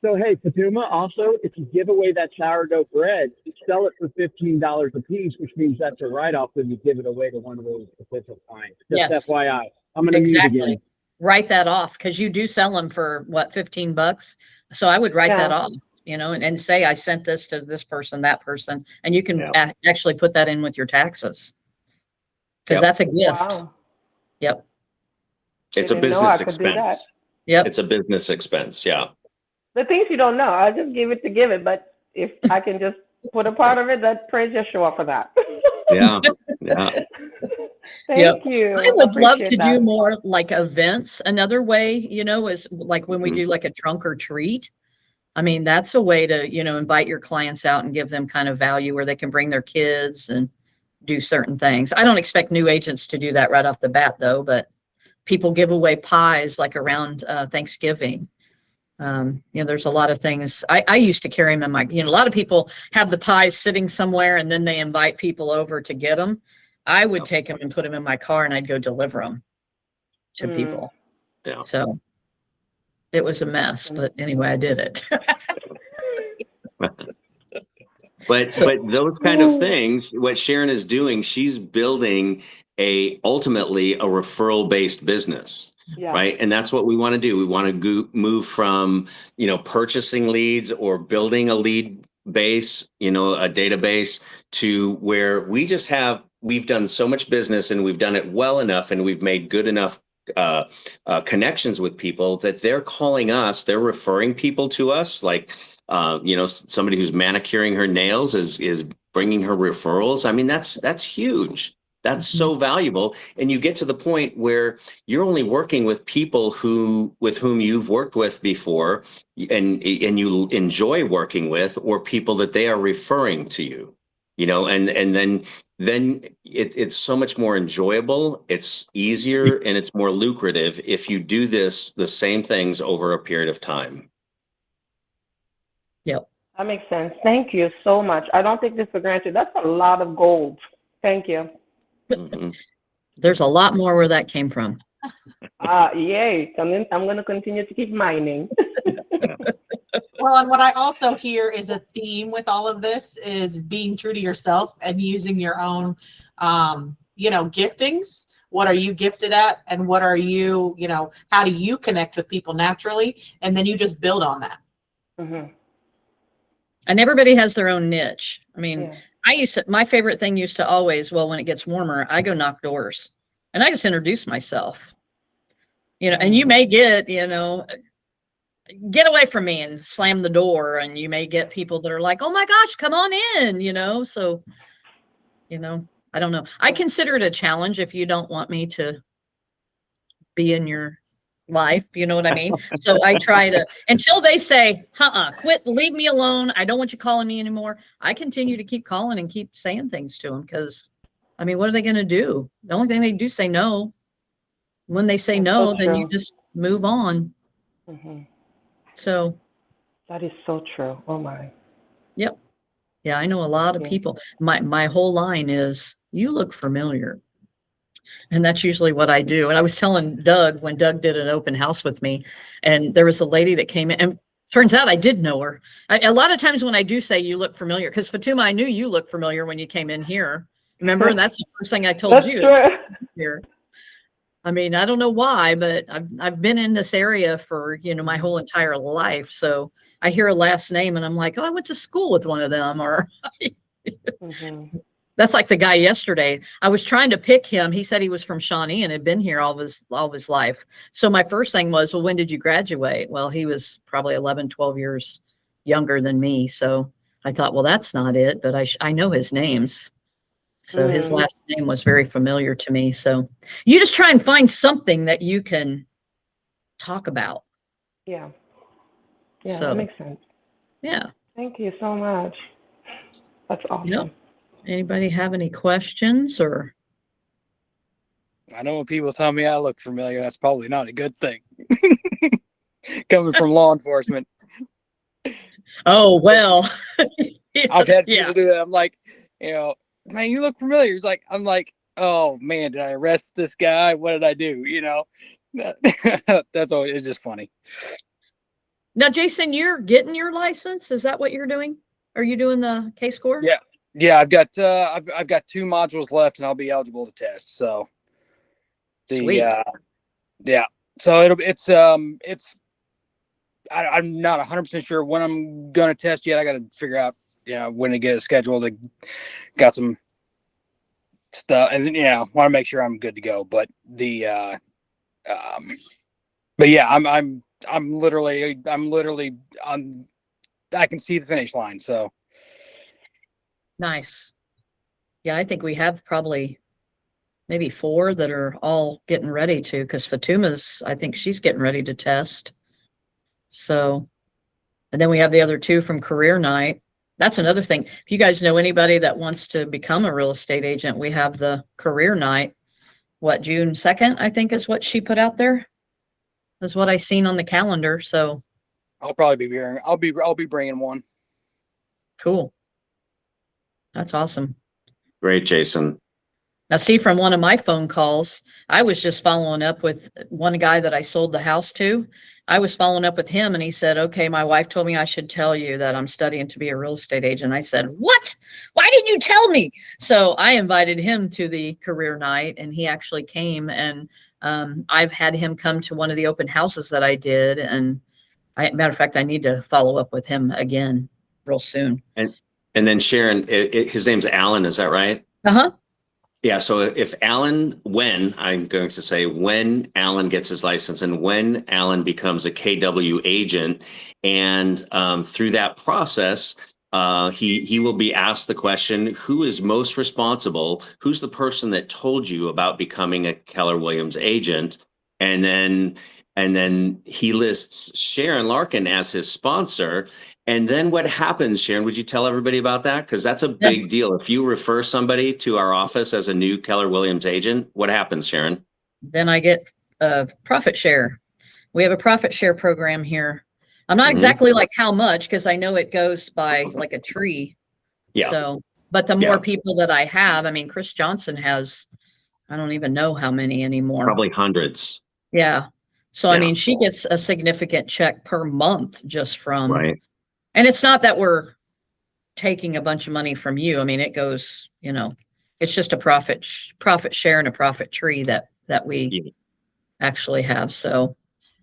So hey, Fatuma, also, if you give away that sourdough bread, sell it for $15 a piece, which means that's a write-off when you give it away to one of those official clients. Just yes, FYI. I'm going to mute exactly. again. Write that off because you do sell them for what, $15? So I would write that Yeah. off, you know, and say I sent this to this person, that person, and you can Yeah. actually put that in with your taxes because Yep. that's a gift. Wow. Yep. It's a Didn't know I business could do that. expense. Yep. It's a business expense. Yeah. The things you don't know, I just give it to give it. But if I can just put a part of it, that praise Yeshua for that. Yeah. Yeah. Thank you. I would love Appreciate to that. do more like events. Another way, you know, is like when we Mhm. do like a trunk or treat. I mean, that's a way to, you know, invite your clients out and give them kind of value where they can bring their kids and do certain things. I don't expect new agents to do that right off the bat though, but people give away pies like around Thanksgiving. You know, there's a lot of things. I used to carry them in my, you know, a lot of people have the pies sitting somewhere and then they invite people over to get them. I would take them and put them in my car and I'd go deliver them to people. Yeah. So it was a mess, but anyway, I did it. But those kind of things, what Sharon is doing, she's building ultimately a referral based business. Yeah. Right. And that's what we want to do. We want to move from, you know, purchasing leads or building a lead base, you know, a database to where we've done so much business and we've done it well enough and we've made good enough connections with people that they're calling us, they're referring people to us. Like, you know, somebody who's manicuring her nails is bringing her referrals. I mean, that's huge. That's so valuable. And you get to the point where you're only working with people with whom you've worked with before and you enjoy working with, or people that they are referring to you, you know, and then it's so much more enjoyable. It's easier and it's more lucrative if you do the same things over a period of time. Yep. That makes sense. Thank you so much. I don't take this for granted. That's a lot of gold. Thank you. Mm-hmm. There's a lot more where that came from. Yay. I'm going to continue to keep mining. Well, and what I also hear is a theme with all of this is being true to yourself and using your own, you know, giftings. What are you gifted at? And what are you, you know, how do you connect with people naturally? And then you just build on that. Mm-hmm. And everybody has their own niche. I mean, Yeah. my favorite thing used to always, well, when it gets warmer, I go knock doors and I just introduce myself, you know, and you may get, you know, get away from me and slam the door. And you may get people that are like, oh my gosh, come on in, you know? So, you know, I don't know. I consider it a challenge if you don't want me to be in your life, you know what I mean? So I try to, until they say, quit, leave me alone. I don't want you calling me anymore. I continue to keep calling and keep saying things to them because, I mean, what are they going to do? The only thing they do is say no. When they say That's no, so then you true. just move on. Mm-hmm. So That is so true. Oh my. yep. Yeah, I know a lot of people. My whole line is, you look familiar. And that's usually what I do. And I was telling Doug when Doug did an open house with me, and there was a lady that came in, and turns out I did know her. A lot of times when I do say you look familiar, because Fatuma, I knew you looked familiar when you came in here. Remember? And that's the first thing I told That's you. true. Here. I mean, I don't know why, but I've been in this area for, you know, my whole entire life. So I hear a last name and I'm like, oh, I went to school with one of them, or Mm-hmm. that's like the guy yesterday. I was trying to pick him. He said he was from Shawnee and had been here all of his life. So my first thing was, well, when did you graduate? Well, he was probably 11, 12 years younger than me. So I thought, well, that's not it, but I know his names. So his last name was very familiar to me. So you just try and find something that you can talk about. Yeah. Yeah, So, that makes sense. yeah. Thank you so much. That's awesome. Yep. Anybody have any questions or? I know when people tell me I look familiar, that's probably not a good thing. Coming from law enforcement. Oh, well. I've had Yeah. people do that. I'm like, man, you look familiar. I'm like, oh man, did I arrest this guy? What did I do? That's always, it's just funny. Now, Jason, you're getting your license. Is that what you're doing? Are you doing the K-Score? Yeah. I've got 2 modules left, and I'll be eligible to test. So Sweet. Yeah. So I'm not 100% sure when I'm going to test yet. I got to figure out, when to get it scheduled. Got some stuff, and want to make sure I'm good to go. But but yeah, I'm literally on. I can see the finish line. So Nice. Yeah, I think we have probably maybe 4 that are all getting ready to, because Fatuma's, I think she's getting ready to test. So, and then we have the other 2 from career night. That's another thing. If you guys know anybody that wants to become a real estate agent, we have the career night. June 2nd, I think is what she put out there. Is what I seen on the calendar. So I'll probably be here. I'll be bringing one. Cool. That's awesome. Great, Jason. Now, see, from one of my phone calls, I was just following up with one guy that I sold the house to. I was following up with him, and he said, okay, my wife told me I should tell you that I'm studying to be a real estate agent. I said, what? Why didn't you tell me? So I invited him to the career night, and he actually came, and I've had him come to one of the open houses that I did. And matter of fact, I need to follow up with him again real soon. And then Sharon, his name's Alan, is that right? Uh-huh. Yeah, so if Alan, when Alan gets his license and when Alan becomes a KW agent, and through that process, he will be asked the question, who is most responsible? Who's the person that told you about becoming a Keller Williams agent? And then he lists Sharon Larkin as his sponsor. And then what happens, Sharon? Would you tell everybody about that? Because that's a big deal. If you refer somebody to our office as a new Keller Williams agent, what happens, Sharon? Then I get a profit share. We have a profit share program here. I'm not exactly like how much, because I know it goes by like a tree. Yeah. So, but the more people that I have, I mean, Chris Johnson has, I don't even know how many anymore. Probably hundreds. Yeah. So, I mean, she gets a significant check per month just from, right. And it's not that we're taking a bunch of money from you. I mean, it goes, it's just a profit share and a profit tree that we actually have. So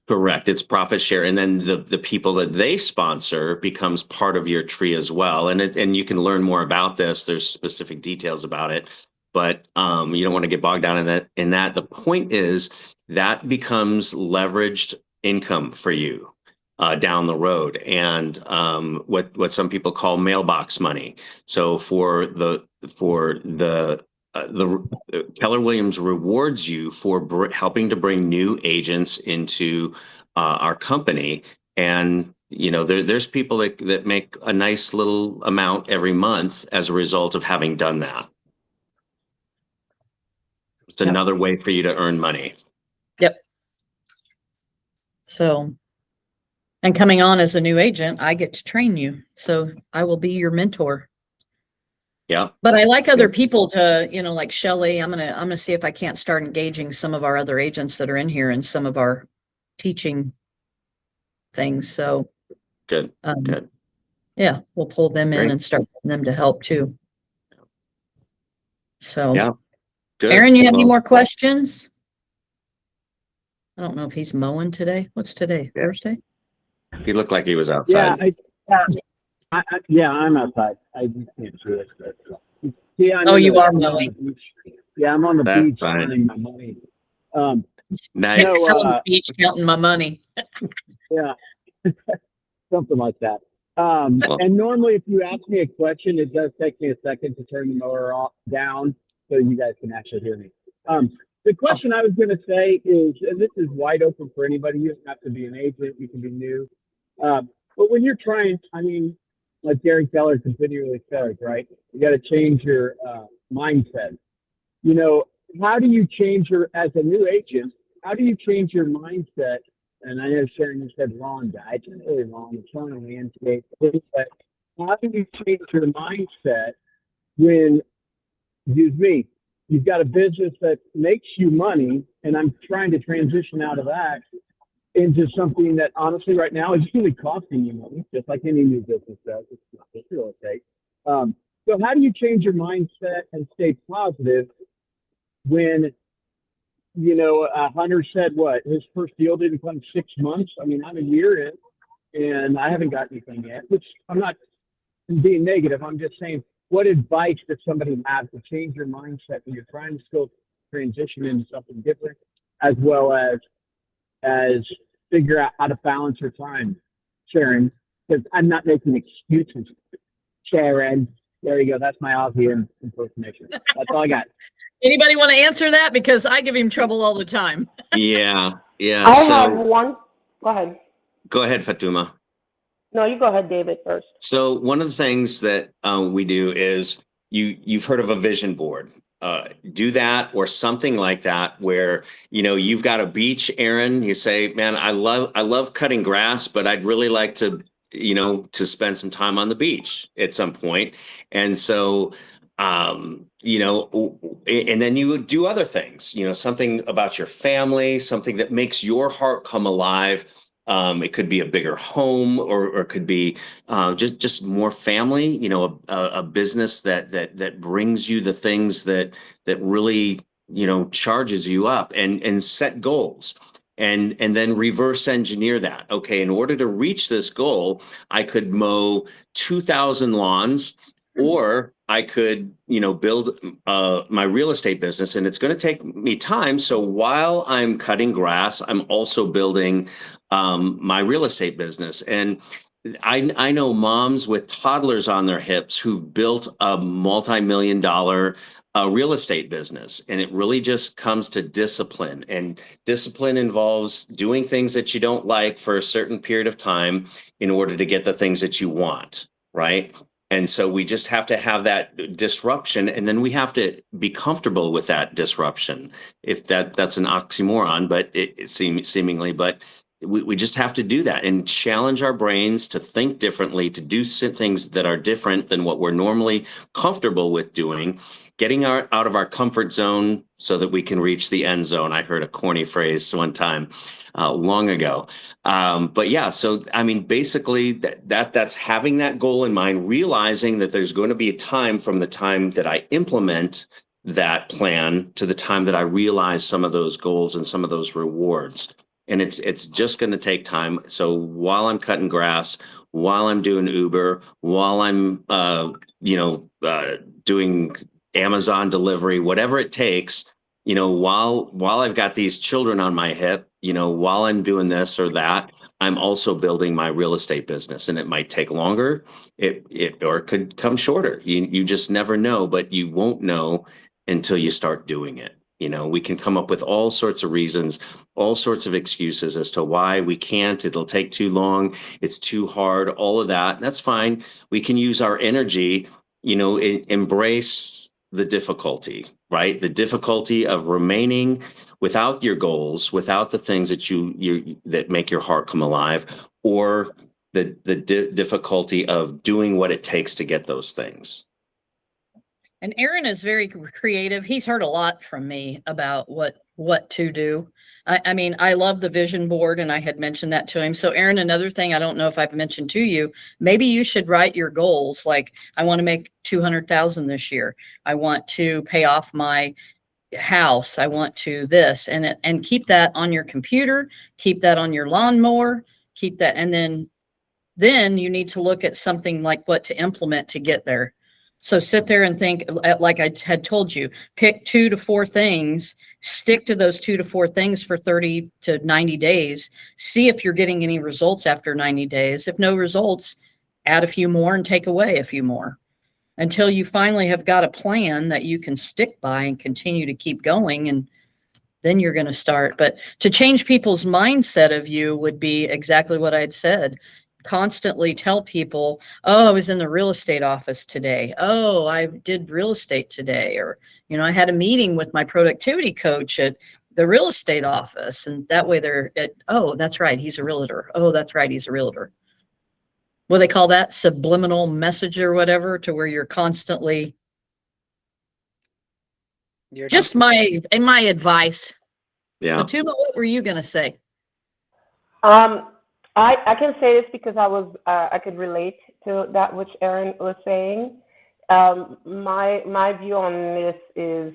correct. It's profit share. And then the people that they sponsor becomes part of your tree as well. And you can learn more about this. There's specific details about it, but you don't want to get bogged down in that. The point is that becomes leveraged income for you down the road, and what some people call mailbox money. So for the Keller Williams rewards you for helping to bring new agents into our company, and there's people that make a nice little amount every month as a result of having done that. It's another way for you to earn money. Yep. So, and coming on as a new agent, I get to train you. So I will be your mentor. Yeah. But I like other people to, like Shelly, I'm gonna see if I can't start engaging some of our other agents that are in here in some of our teaching things. So good. Good. Yeah, we'll pull them in and start putting them to help too. So yeah. Good. Aaron, you have any more questions? I don't know if he's mowing today. What's today? Thursday? He looked like he was outside. Yeah, I'm outside. I just can't see it. Yeah, you are mowing. Yeah, I'm on the beach fine. counting my money. Nice. On the beach counting my money. Yeah, something like that. And normally, if you ask me a question, it does take me a second to turn the mower down so you guys can actually hear me. The question I was going to say is, and this is wide open for anybody. You don't have to be an agent. You can be new. But when you're trying, I mean, like Gary Keller continually says, right? You got to change your mindset. You know, how do you change as a new agent, how do you change your mindset? And I know Sharon, you said lawn guy. It's not really lawn, it's on a landscape. But how do you change your mindset when, excuse me, you've got a business that makes you money, and I'm trying to transition out of that into something that honestly right now is really costing you money, just like any new business does. It's not just real estate. So how do you change your mindset and stay positive when, you know, Hunter said what, his first deal didn't come 6 months? I mean, I'm a year in and I haven't got anything yet, which I'm not being negative. I'm just saying, what advice does somebody have to change your mindset when you're trying to still transition into something different, as well as figure out how to balance your time, Sharon? Because I'm not making excuses. Sharon, there you go. That's my Aussie impersonation. That's all I got. Anybody want to answer that? Because I give him trouble all the time. Yeah. I have one. Go ahead. Go ahead, Fatuma. No, you go ahead, David, first. So one of the things that we do is you've heard of a vision board. Do that or something like that, where you've got a beach, Aaron. You say, "Man, I love cutting grass, but I'd really like to to spend some time on the beach at some point." And so and then you would do other things. Something about your family, something that makes your heart come alive. It could be a bigger home, or it could be just more family. A business that brings you the things that really charges you up, and set goals, and then reverse engineer that. Okay, in order to reach this goal, I could mow 2,000 lawns, or I could build my real estate business, and it's going to take me time. So while I'm cutting grass, I'm also building my real estate business. And I know moms with toddlers on their hips who've built a multi-million-dollar real estate business. And it really just comes to discipline. And discipline involves doing things that you don't like for a certain period of time in order to get the things that you want, right? And so we just have to have that disruption, and then we have to be comfortable with that disruption. If that's an oxymoron, but it seemingly, but we just have to do that and challenge our brains to think differently, to do things that are different than what we're normally comfortable with doing, getting out of our comfort zone so that we can reach the end zone. I heard a corny phrase one time long ago. But yeah, so I mean, basically that's having that goal in mind, realizing that there's going to be a time from the time that I implement that plan to the time that I realize some of those goals and some of those rewards. And it's just going to take time. So while I'm cutting grass, while I'm doing Uber, while I'm doing Amazon delivery, whatever it takes, while I've got these children on my hip, while I'm doing this or that, I'm also building my real estate business. And it might take longer, or it could come shorter. You just never know, but you won't know until you start doing it. We can come up with all sorts of reasons, all sorts of excuses as to why we can't. It'll take too long. It's too hard. All of that. That's fine. We can use our energy, embrace the difficulty, right? The difficulty of remaining without your goals, without the things that that make your heart come alive, or the difficulty of doing what it takes to get those things. And Aaron is very creative. He's heard a lot from me about what to do. I mean, I love the vision board, and I had mentioned that to him. So Aaron, another thing I don't know if I've mentioned to you, maybe you should write your goals. Like, I want to make 200,000 this year. I want to pay off my house. I want to this, and keep that on your computer, keep that on your lawnmower, keep that. And then you need to look at something like what to implement to get there. So sit there and think, like I had told you, pick 2 to 4 things, stick to those 2 to 4 things for 30 to 90 days, see if you're getting any results after 90 days. If no results, add a few more and take away a few more until you finally have got a plan that you can stick by and continue to keep going. And then you're going to start. But to change people's mindset of you would be exactly what I'd said. constantly tell people, oh, I was in the real estate office today. Oh, I did real estate today. Or, I had a meeting with my productivity coach at the real estate office. And that way oh, that's right, he's a realtor. Oh, that's right, he's a realtor. What do they call that? Subliminal message or whatever, to where you're constantly just my advice. Yeah. Fatuma, what were you going to say? I can say this because I could relate to that which Aaron was saying. My view on this is,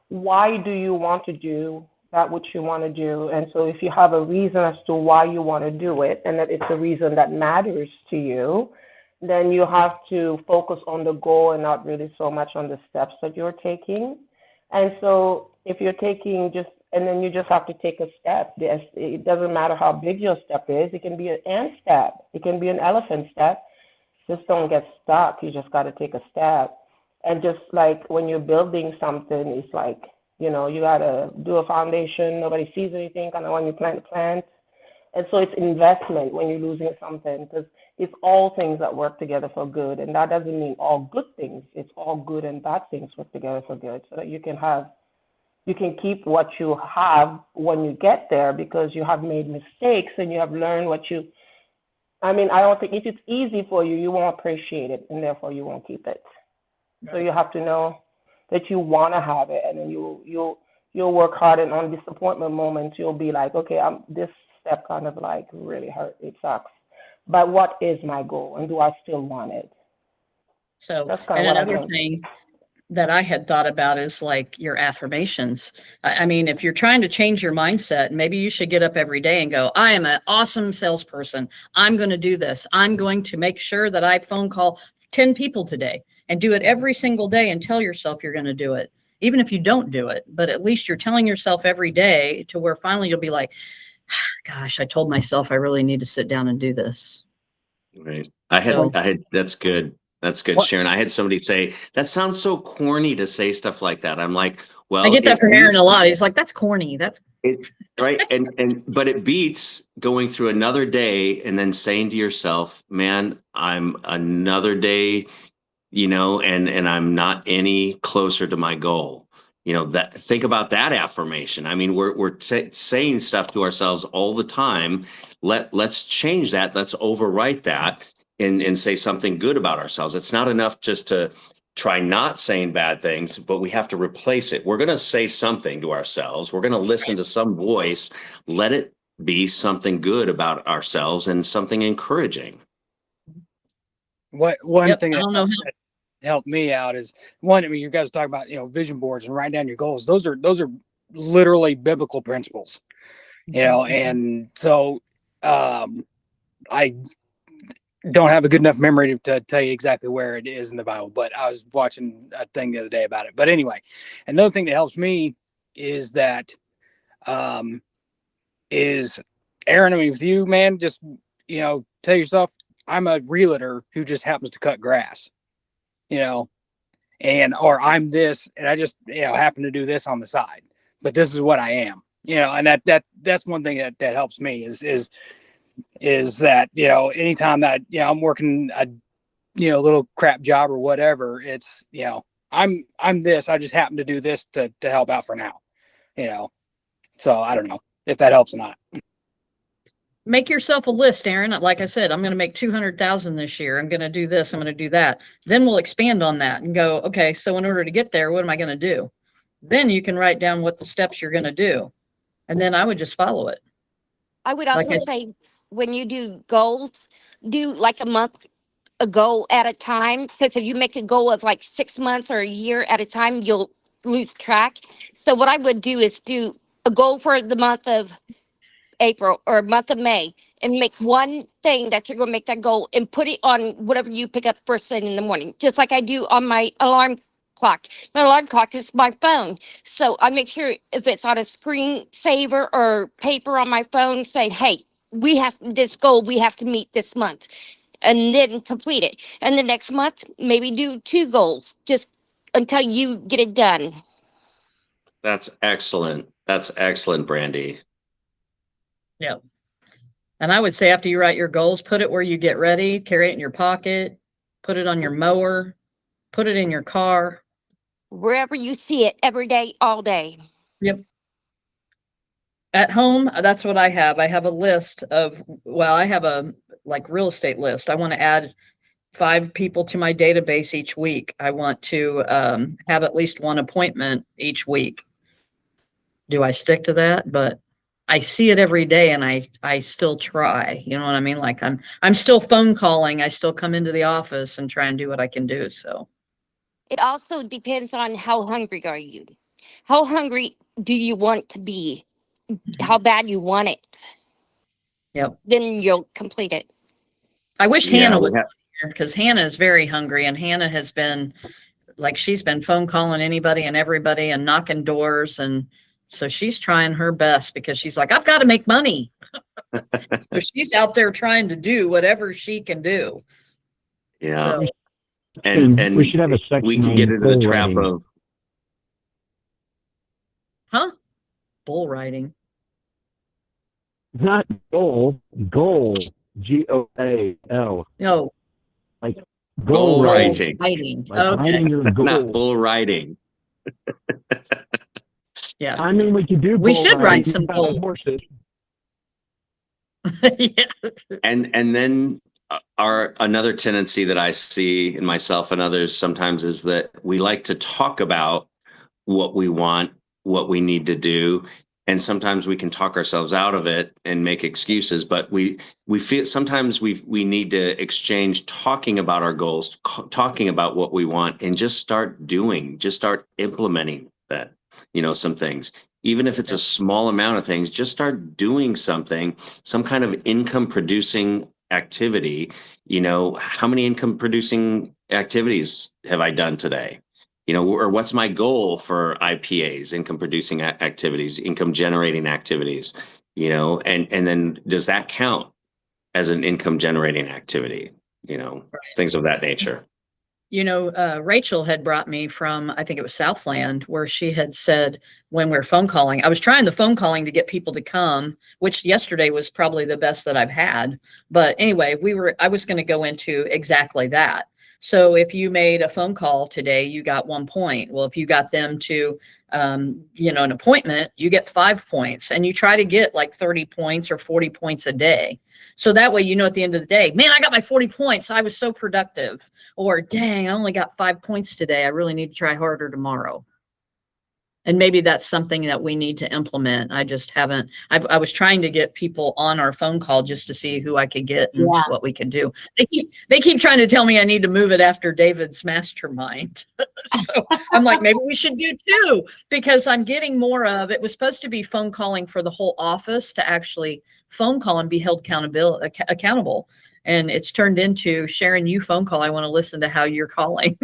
why do you want to do that which you want to do? And so if you have a reason as to why you want to do it, and that it's a reason that matters to you, then you have to focus on the goal and not really so much on the steps that you're taking. And so if you're taking and then you just have to take a step. It doesn't matter how big your step is. It can be an ant step. It can be an elephant step. Just don't get stuck. You just got to take a step. And just like when you're building something, it's like, you got to do a foundation. Nobody sees anything, kind of when you plant a plant. And so it's investment when you're losing something, because it's all things that work together for good. And that doesn't mean all good things. It's all good and bad things work together for good, so that you can keep what you have when you get there, because you have made mistakes and you have learned I don't think if it's easy for you, you won't appreciate it, and therefore you won't keep it. Right. So you have to know that you want to have it, and then you'll work hard, and on disappointment moments, you'll be like, okay, this step kind of like really hurt. It sucks. But what is my goal, and do I still want it? So, and another thing that I had thought about is like your affirmations. I mean, if you're trying to change your mindset, maybe you should get up every day and go, I am an awesome salesperson. I'm going to do this. I'm going to make sure that I phone call 10 people today, and do it every single day, and tell yourself you're going to do it. Even if you don't do it, but at least you're telling yourself every day, to where finally you'll be like, gosh, I told myself I really need to sit down and do this. Right. I had, that's good. That's good, what? Sharon. I had somebody say, that sounds so corny to say stuff like that. I'm like, well, I get that from Aaron a lot. He's like, that's corny. Right. But it beats going through another day and then saying to yourself, man, I'm another day, and I'm not any closer to my goal. Think about that affirmation. I mean, we're saying stuff to ourselves all the time. Let's change that. Let's overwrite that and say something good about ourselves. It's not enough just to try not saying bad things, but we have to replace it. We're going to say something to ourselves. We're going to listen to some voice. Let it be something good about ourselves and something encouraging. One thing that helped me out is you guys talk about, vision boards and write down your goals. Those are literally biblical principles, and so I don't have a good enough memory to tell you exactly where it is in the Bible, but I was watching a thing the other day about it. But anyway, another thing that helps me is that, is Aaron, with you, man, just, tell yourself, I'm a realtor who just happens to cut grass, or I'm this, and I just, happen to do this on the side, but this is what I am, and that's one thing that helps me is that, anytime that, I'm working a, little crap job or whatever, it's, I'm this, I just happen to do this to help out for now, so I don't know if that helps or not. Make yourself a list, Aaron. Like I said, I'm going to make 200,000 this year. I'm going to do this. I'm going to do that. Then we'll expand on that and go, okay, so in order to get there, what am I going to do? Then you can write down what the steps you're going to do. And then I would just follow it. I would also say, when you do goals, do like a goal at a time. Because if you make a goal of like 6 months or a year at a time, you'll lose track. So what I would do is do a goal for the month of April or month of May, and make one thing that you're going to make that goal and put it on whatever you pick up first thing in the morning, just like I do on my alarm clock. My alarm clock is my phone, so I make sure if it's on a screensaver or paper on my phone, saying, hey, we have this goal we have to meet this month, and then complete it. And the next month, maybe do 2 goals, just until you get it done. That's excellent. That's excellent, Brandy. Yeah. And I would say after you write your goals, put it where you get ready, carry it in your pocket, put it on your mower, put it in your car. Wherever you see it, every day, all day. Yep. At home, that's what I have. I have a list of, well, I have a like real estate list. I want to add 5 people to my database each week. I want to have at least 1 appointment each week. Do I stick to that? But I see it every day and I still try. You know what I mean? Like I'm still phone calling. I still come into the office and try and do what I can do. So It also depends on how hungry are you. How hungry do you want to be? How bad you want it. yep. Then you'll complete it. I wish Yeah, Hannah we was have, here because Hannah is very hungry and Hannah has been like she's been phone calling anybody and everybody and knocking doors, and so she's trying her best because she's like, I've got to make money. So she's out there trying to do whatever she can do. yeah. So And we should have a section we can on get into the bull trap riding. of, bull riding. Not goal, Goal. No, Like goal goal riding. writing, riding. Like Okay. finding your not goal. bull riding. Yeah. I mean, we could do We bull should riding ride some without bull. horses. Yeah. And then our another tendency that I see in myself and others sometimes is that we like to talk about what we want, what we need to do, and sometimes we can talk ourselves out of it and make excuses. But we feel sometimes we need to exchange talking about our goals, talking about what we want, and just start doing, just start implementing that. Some things. Even if it's a small amount of things, just start doing something, some kind of income producing activity. How many income producing activities have I done today? Or what's my goal for IPAs, income producing activities, income generating activities, and then does that count as an income generating activity? Things of that nature. Rachel had brought me from, I think it was Southland, where she had said when we're phone calling, I was trying the phone calling to get people to come, which yesterday was probably the best that I've had. But anyway, I was going to go into exactly that. So if you made a phone call today, you got 1 point. Well, if you got them to, an appointment, you get 5 points, and you try to get like 30 points or 40 points a day. So that way, at the end of the day, man, I got my 40 points. I was so productive. Or dang, I only got 5 points today. I really need to try harder tomorrow. And maybe that's something that we need to implement. I just haven't. I was trying to get people on our phone call just to see who I could get and what we could do. They keep trying to tell me I need to move it after David's mastermind. So I'm like, maybe we should do 2 because I'm getting more of it. Was supposed to be phone calling for the whole office to actually phone call and be held accountable. And it's turned into Sharon, you phone call. I want to listen to how you're calling.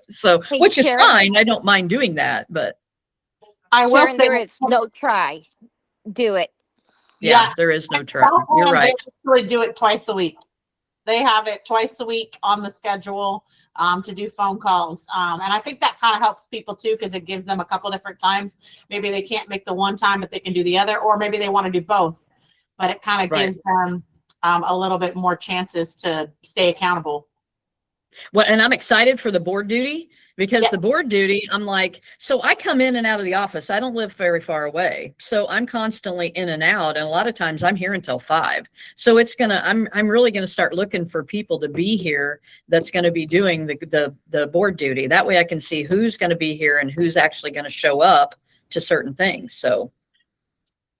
So, Hey, which is Sharon. fine. I don't mind doing that, but I will Sharon, say there is no try. Do it. yeah, there is no try. You're Southland, right. They actually do it twice a week. They have it twice a week on the schedule to do phone calls. And I think that kind of helps people too, because it gives them a couple different times. Maybe they can't make the one time, but they can do the other, or maybe they want to do both. But it kind of gives them a little bit more chances to stay accountable. Well, and I'm excited for the board duty because the board duty, I'm like, so I come in and out of the office. I don't live very far away. So I'm constantly in and out. And a lot of times I'm here until 5. So I'm really going to start looking for people to be here that's going to be doing the board duty. That way I can see who's going to be here and who's actually going to show up to certain things. So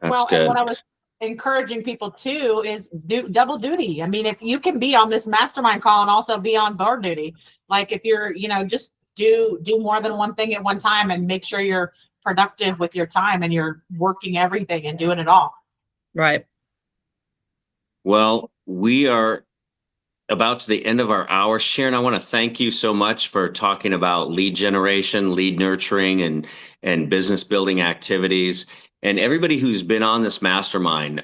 That's good. And what I was encouraging people too is do double duty. I mean, if you can be on this mastermind call and also be on board duty, like if you're, just do more than one thing at one time and make sure you're productive with your time and you're working everything and doing it all. Right. Well, we are about to the end of our hour. Sharon, I want to thank you so much for talking about lead generation, lead nurturing, and business building activities. And everybody who's been on this mastermind,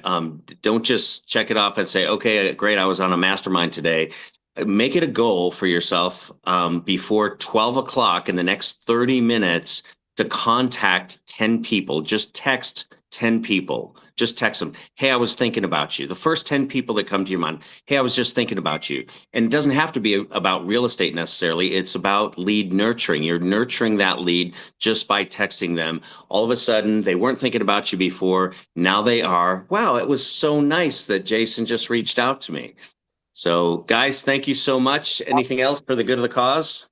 don't just check it off and say, okay, great, I was on a mastermind today. Make it a goal for yourself before 12 o'clock in the next 30 minutes to contact 10 people. Just text 10 people. just text them. Hey, I was thinking about you. The first 10 people that come to your mind. Hey, I was just thinking about you. And it doesn't have to be about real estate necessarily. It's about lead nurturing. You're nurturing that lead just by texting them. All of a sudden, they weren't thinking about you before. Now they are. Wow, it was so nice that Jason just reached out to me. So guys, thank you so much. Anything else for the good of the cause?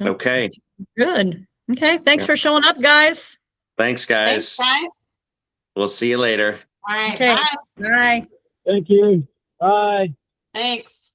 Okay. Good. Okay. Thanks for showing up, guys. Thanks, guys. Thanks, guys. We'll see you later. All right. Okay. Bye. Bye. Thank you. Bye. Thanks.